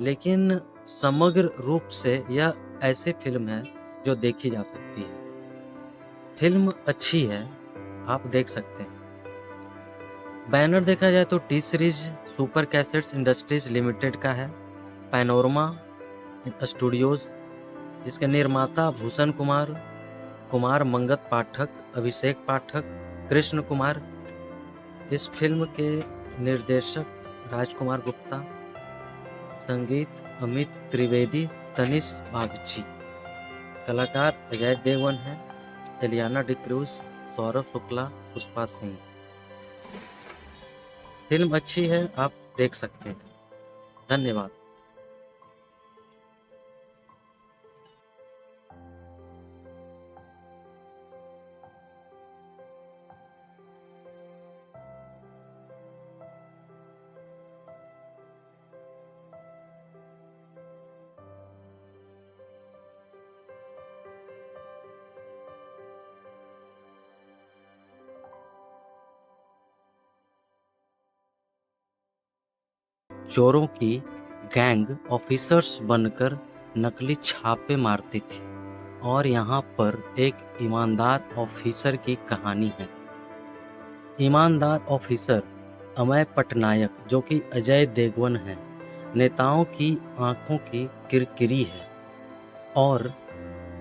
लेकिन समग्र रूप से यह ऐसी फिल्म है जो देखी जा सकती है। फिल्म अच्छी है, आप देख सकते हैं। बैनर देखा जाए तो T series super cassettes industries limited का है। पैनोरमा स्टूडियोज, जिसके निर्माता भूषण कुमार, कुमार मंगत पाठक, अभिषेक पाठक, कृष्ण कुमार। इस फिल्म के निर्देशक राजकुमार गुप्ता, संगीत अमित त्रिवेदी, तनिष बागची। कलाकार अजय देवगन है, एलियाना डिक्रूज, सौरभ शुक्ला, पुष्पा सिंह। फिल्म अच्छी है, आप देख सकते हैं। धन्यवाद। चोरों की गैंग ऑफिसर्स बनकर नकली छापे मारती थी और यहाँ पर एक ईमानदार ऑफिसर की कहानी है। ईमानदार ऑफिसर अमय पटनायक, जो कि अजय देवगन है, नेताओं की आंखों की किरकिरी है और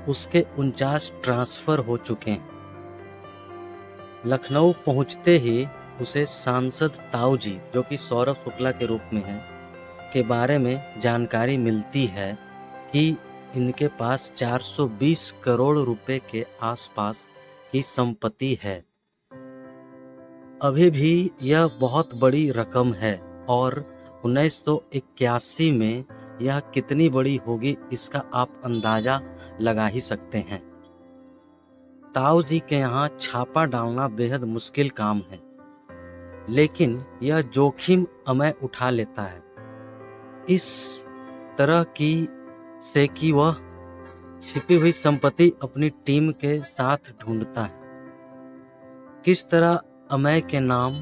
उसके 49 ट्रांसफर हो चुके हैं। लखनऊ पहुंचते ही उसे सांसद ताऊ जी, जो कि सौरभ शुक्ला के रूप में है, के बारे में जानकारी मिलती है कि इनके पास 420 करोड़ रुपए के आसपास की संपत्ति है। अभी भी यह बहुत बड़ी रकम है और 1981 में यह कितनी बड़ी होगी इसका आप अंदाजा लगा ही सकते हैं। ताऊ जी के यहाँ छापा डालना बेहद मुश्किल काम है, लेकिन यह जोखिम अमय उठा लेता है इस तरह की से कि वह छिपी हुई संपत्ति अपनी टीम के साथ ढूंढता है। किस तरह अमय के नाम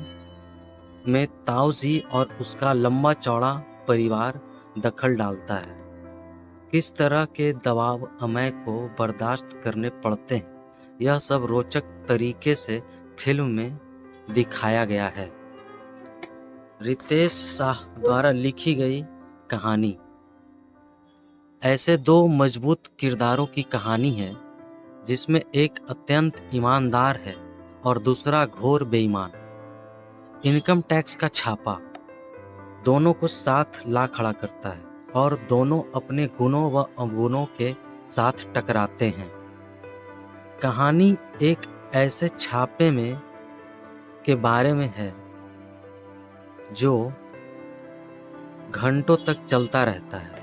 में ताऊ जी और उसका लंबा चौड़ा परिवार दखल डालता है, किस तरह के दबाव अमय को बर्दाश्त करने पड़ते हैं, यह सब रोचक तरीके से फिल्म में दिखाया गया है। रितेश शाह द्वारा लिखी गई कहानी। ऐसे दो मजबूत किरदारों की कहानी है जिसमें एक अत्यंत ईमानदार है और दूसरा घोर बेईमान। इनकम टैक्स का छापा दोनों को साथ ला खड़ा करता है और दोनों अपने गुणों व अवगुणों के साथ टकराते हैं। कहानी एक ऐसे छापे में के बारे में है जो घंटों तक चलता रहता है।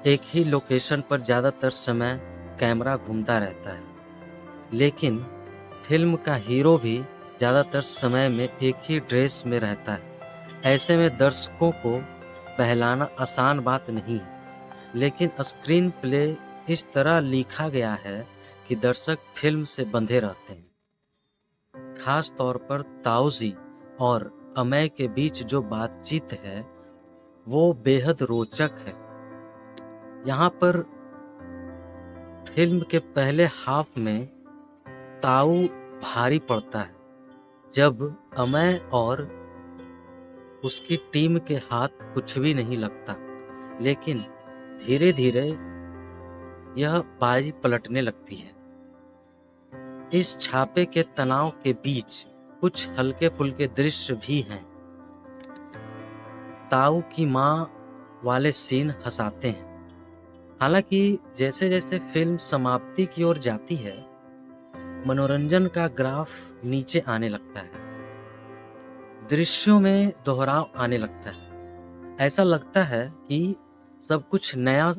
एक ही लोकेशन पर ज़्यादातर समय कैमरा घूमता रहता है, लेकिन फिल्म का हीरो भी ज़्यादातर समय में एक ही ड्रेस में रहता है। ऐसे में दर्शकों को बहलाना आसान बात नहीं है, लेकिन स्क्रीन प्ले इस तरह लिखा गया है कि दर्शक फिल्म से बंधे रहते हैं। खास तौर पर ताऊ जी और अमय के बीच जो बातचीत है वो बेहद रोचक है। यहाँ पर फिल्म के पहले हाफ में ताऊ भारी पड़ता है जब अमय और उसकी टीम के हाथ कुछ भी नहीं लगता, लेकिन धीरे धीरे यह बाजी पलटने लगती है। इस छापे के तनाव के बीच कुछ हल्के फुल्के दृश्य भी हैं। ताऊ की माँ वाले सीन हंसाते हैं। हालांकि जैसे जैसे फिल्म समाप्ति की ओर जाती है, मनोरंजन का ग्राफ नीचे आने लगता है। दृश्यों में दोहराव आने लगता है। ऐसा लगता है कि सब कुछ नया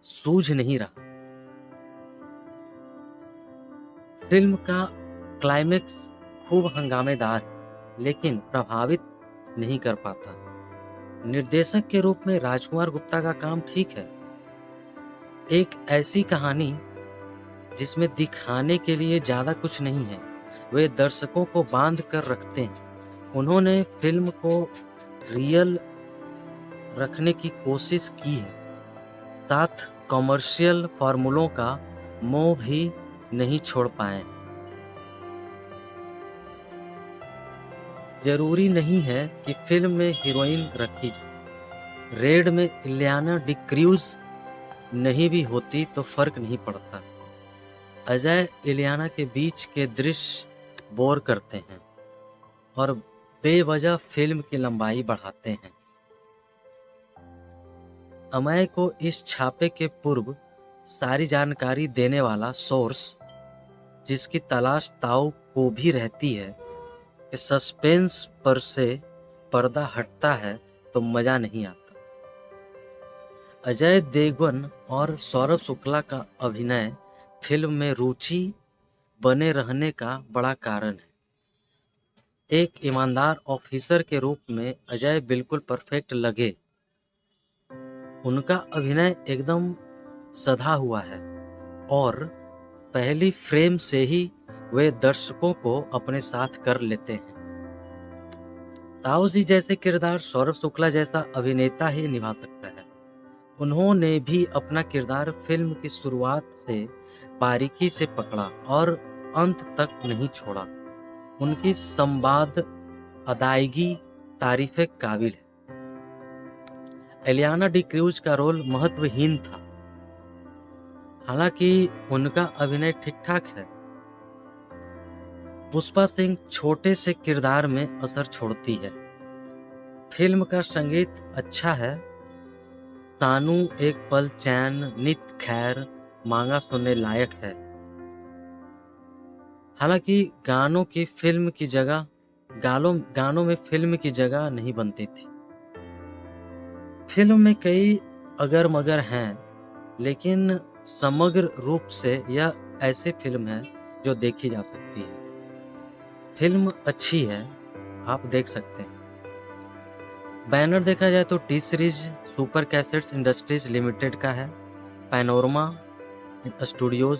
सूझ नहीं रहा। फिल्म का क्लाइमेक्स खूब हंगामेदार है, लेकिन प्रभावित नहीं कर पाता। निर्देशक के रूप में राजकुमार गुप्ता का काम ठीक है। एक ऐसी कहानी जिसमें दिखाने के लिए ज़्यादा कुछ नहीं है, वे दर्शकों को बांध कर रखते हैं। उन्होंने फिल्म को रियल रखने की कोशिश की है, साथ कॉमर्शियल फार्मूलों का मोह भी नहीं छोड़ पाए। जरूरी नहीं है कि फिल्म में हीरोइन रखी जाए। रेड में इलियाना डिक्रूज नहीं भी होती तो फर्क नहीं पड़ता। अजय इलियाना के बीच के दृश्य बोर करते हैं और बेवजह फिल्म की लंबाई बढ़ाते हैं। अमय को इस छापे के पूर्व सारी जानकारी देने वाला सोर्स, जिसकी तलाश ताऊ को भी रहती है, कि सस्पेंस पर से पर्दा हटता है तो मजा नहीं आता। अजय देवगन और सौरभ शुक्ला का अभिनय फिल्म में रुचि बने रहने का बड़ा कारण है। एक ईमानदार ऑफिसर के रूप में अजय बिल्कुल परफेक्ट लगे। उनका अभिनय एकदम सधा हुआ है और पहली फ्रेम से ही वे दर्शकों को अपने साथ कर लेते हैं। ताऊ जी जैसे किरदार सौरभ शुक्ला जैसा अभिनेता ही निभा सकता है। उन्होंने भी अपना किरदार फिल्म की शुरुआत से बारीकी से पकड़ा और अंत तक नहीं छोड़ा। उनकी संवाद अदायगी तारीफ़े काबिल है। एलियाना डी क्रूज का रोल महत्वहीन था, हालांकि उनका अभिनय ठीक-ठाक है। पुष्पा सिंह छोटे से किरदार में असर छोड़ती है। फिल्म का संगीत अच्छा है। सानू, एक पल चैन, नित खैर, मांगा सुनने लायक है। हालांकि गानों में फिल्म की जगह नहीं बनती थी। फिल्म में कई अगर मगर हैं, लेकिन समग्र रूप से यह ऐसी फिल्म है जो देखी जा सकती है। फिल्म अच्छी है, आप देख सकते हैं। बैनर देखा जाए तो T series super cassettes industries limited का है। पैनोरमा स्टूडियोज,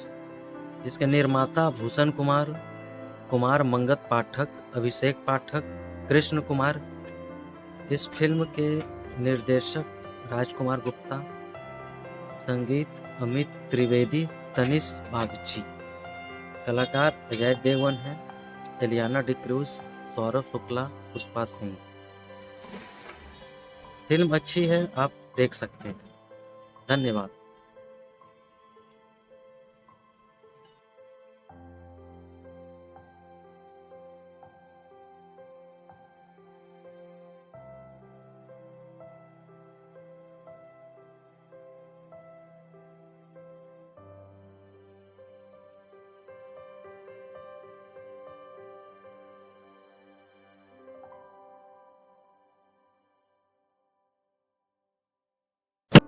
जिसके निर्माता भूषण कुमार, कुमार मंगत पाठक, अभिषेक पाठक, कृष्ण कुमार। इस फिल्म के निर्देशक राजकुमार गुप्ता, संगीत अमित त्रिवेदी, तनिष बागची। कलाकार अजय देवगन है, एलियाना डी क्रूज, सौरभ शुक्ला, पुष्पा सिंह। फिल्म अच्छी है, आप देख सकते हैं। धन्यवाद।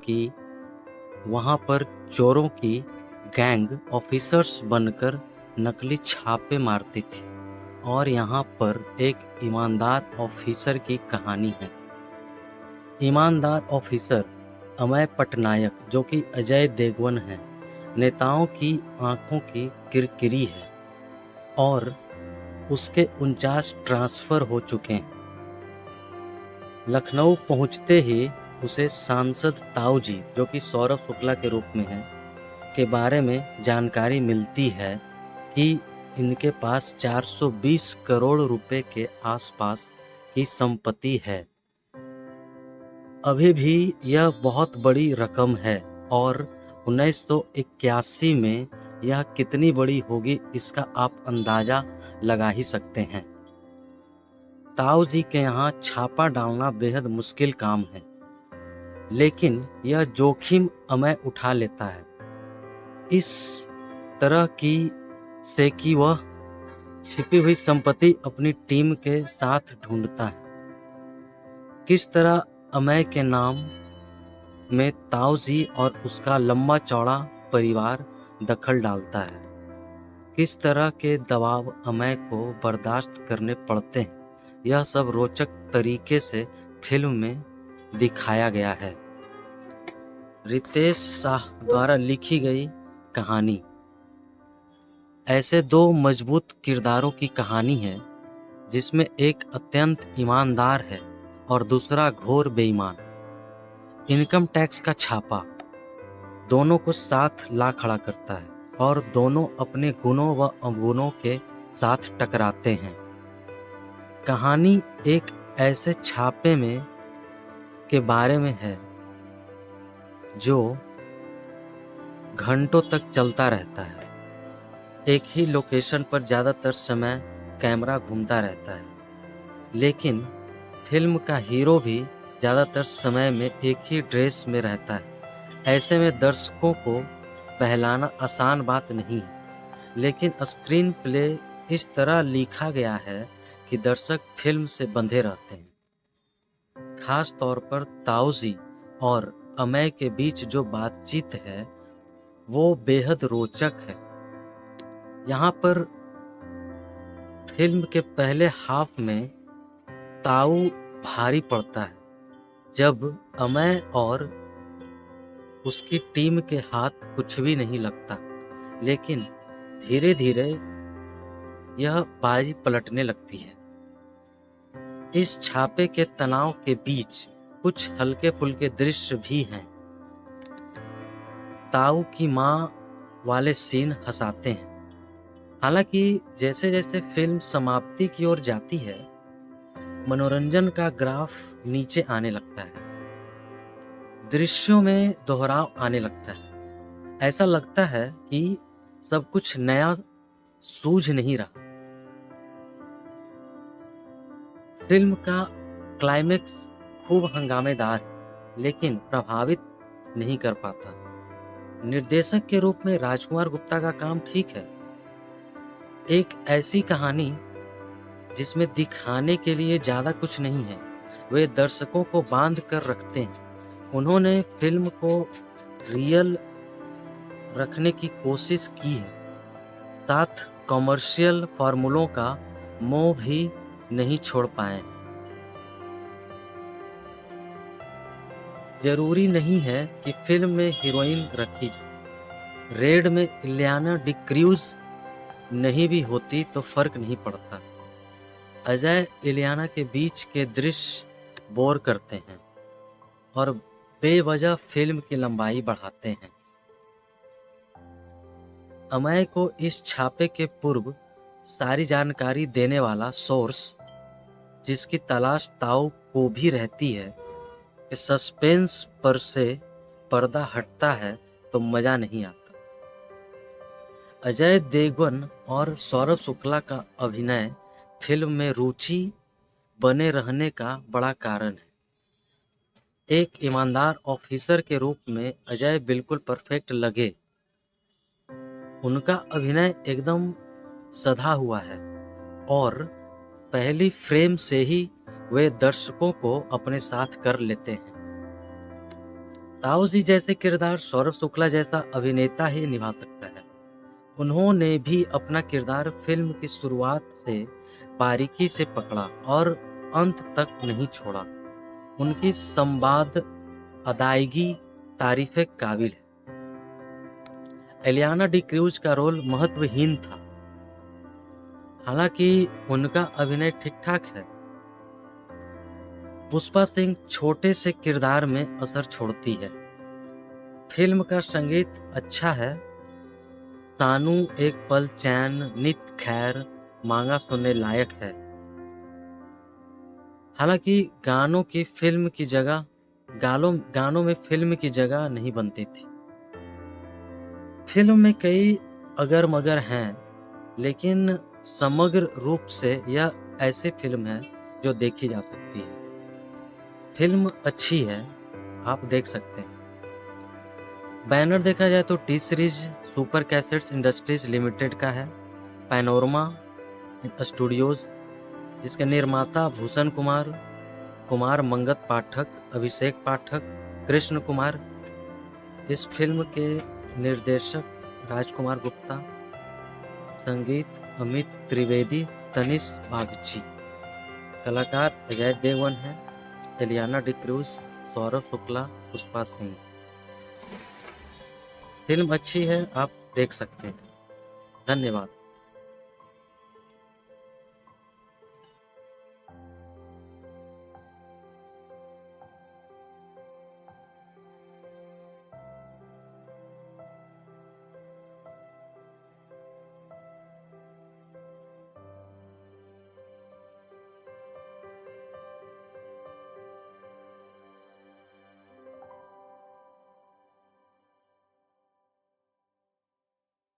कि वहां पर चोरों की गैंग ऑफिसर्स बनकर नकली छापे मारती थी और यहाँ पर एक ईमानदार ऑफिसर की कहानी है। ईमानदार ऑफिसर अमय पटनायक, जो कि अजय देवगन है, नेताओं की आंखों की किरकिरी है और उसके 49 ट्रांसफर हो चुके हैं। लखनऊ पहुंचते ही उसे सांसद ताऊ जी, जो कि सौरभ शुक्ला के रूप में है, के बारे में जानकारी मिलती है कि इनके पास 420 करोड़ रुपए के आसपास की संपत्ति है। अभी भी यह बहुत बड़ी रकम है और 1981 में यह कितनी बड़ी होगी इसका आप अंदाजा लगा ही सकते हैं। ताऊ जी के यहाँ छापा डालना बेहद मुश्किल काम है, लेकिन यह जोखिम अमय उठा लेता है इस तरह कि वह छिपी हुई संपत्ति अपनी टीम के साथ ढूंढता है। किस तरह अमय के नाम में ताऊ जी और उसका लंबा चौड़ा परिवार दखल डालता है, किस तरह के दबाव अमय को बर्दाश्त करने पड़ते हैं, यह सब रोचक तरीके से फिल्म में दिखाया गया है। रितेश शाह द्वारा लिखी गई कहानी। ऐसे दो मजबूत किरदारों की कहानी है जिसमें एक अत्यंत ईमानदार है और दूसरा घोर बेईमान। इनकम टैक्स का छापा दोनों को साथ ला खड़ा करता है और दोनों अपने गुणों व अवगुणों के साथ टकराते हैं। कहानी एक ऐसे छापे में के बारे में है जो घंटों तक चलता रहता है। एक ही लोकेशन पर ज़्यादातर समय कैमरा घूमता रहता है, लेकिन फिल्म का हीरो भी ज़्यादातर समय में एक ही ड्रेस में रहता है। ऐसे में दर्शकों को बहलाना आसान बात नहीं है, लेकिन स्क्रीन प्ले इस तरह लिखा गया है कि दर्शक फिल्म से बंधे रहते हैं। खास तौर पर ताऊ जी और अमय के बीच जो बातचीत है वो बेहद रोचक है। यहाँ पर फिल्म के पहले हाफ में ताऊ भारी पड़ता है जब अमय और उसकी टीम के हाथ कुछ भी नहीं लगता, लेकिन धीरे धीरे यह बाजी पलटने लगती है। इस छापे के तनाव के बीच कुछ हल्के फुल्के दृश्य भी हैं। ताऊ की माँ वाले सीन हंसाते हैं। हालांकि जैसे जैसे फिल्म समाप्ति की ओर जाती है, मनोरंजन का ग्राफ नीचे आने लगता है। दृश्यों में दोहराव आने लगता है। ऐसा लगता है कि सब कुछ नया सूझ नहीं रहा। फिल्म का क्लाइमेक्स खूब हंगामेदार है, लेकिन प्रभावित नहीं कर पाता। निर्देशक के रूप में राजकुमार गुप्ता का काम ठीक है। एक ऐसी कहानी जिसमें दिखाने के लिए ज्यादा कुछ नहीं है, वे दर्शकों को बांध कर रखते हैं। उन्होंने फिल्म को रियल रखने की कोशिश की है, साथ कमर्शियल फार्मूलों का मोह भी नहीं छोड़ पाए। जरूरी नहीं है कि फिल्म में हीरोइन रखी जाए। रेड में इलियाना डिक्रूज नहीं भी होती तो फर्क नहीं पड़ता। अजय इलियाना के बीच के दृश्य बोर करते हैं और बेवजह फिल्म की लंबाई बढ़ाते हैं। अमय को इस छापे के पूर्व सारी जानकारी देने वाला सोर्स, जिसकी तलाश ताऊ को भी रहती है, कि सस्पेंस पर से पर्दा हटता है तो मजा नहीं आता। अजय देवगन और सौरभ शुक्ला का अभिनय फिल्म में रुचि बने रहने का बड़ा कारण है। एक ईमानदार ऑफिसर के रूप में अजय बिल्कुल परफेक्ट लगे। उनका अभिनय एकदम सधा हुआ है और पहली फ्रेम से ही वे दर्शकों को अपने साथ कर लेते हैं। ताऊ जी जैसे किरदार सौरभ शुक्ला जैसा अभिनेता ही निभा सकता है। उन्होंने भी अपना किरदार फिल्म की शुरुआत से बारीकी से पकड़ा और अंत तक नहीं छोड़ा। उनकी संवाद अदायगी तारीफ काबिल है। एलियाना डिक्रूज का रोल महत्वहीन था, हालांकि उनका अभिनय ठीक ठाक है। पुष्पा सिंह छोटे से किरदार में असर छोड़ती है। फिल्म का संगीत अच्छा है। सानू एक पल चैन, नित खैर मांगा सुनने लायक है। हालांकि गानों में फिल्म की जगह नहीं बनती थी। फिल्म में कई अगर मगर हैं, लेकिन समग्र रूप से यह ऐसी फिल्म है जो देखी जा सकती है। फिल्म अच्छी है, आप देख सकते हैं। बैनर देखा जाए तो T series super cassettes industries limited का है। पैनोरमा स्टूडियोज, जिसके निर्माता भूषण कुमार, कुमार मंगत पाठक, अभिषेक पाठक, कृष्ण कुमार। इस फिल्म के निर्देशक राजकुमार गुप्ता, संगीत अमित त्रिवेदी, तनिष बागची, कलाकार अजय देवगन है, एलियाना डिक्रूज, सौरभ शुक्ला, पुष्पा सिंह। फिल्म अच्छी है, आप देख सकते हैं। धन्यवाद।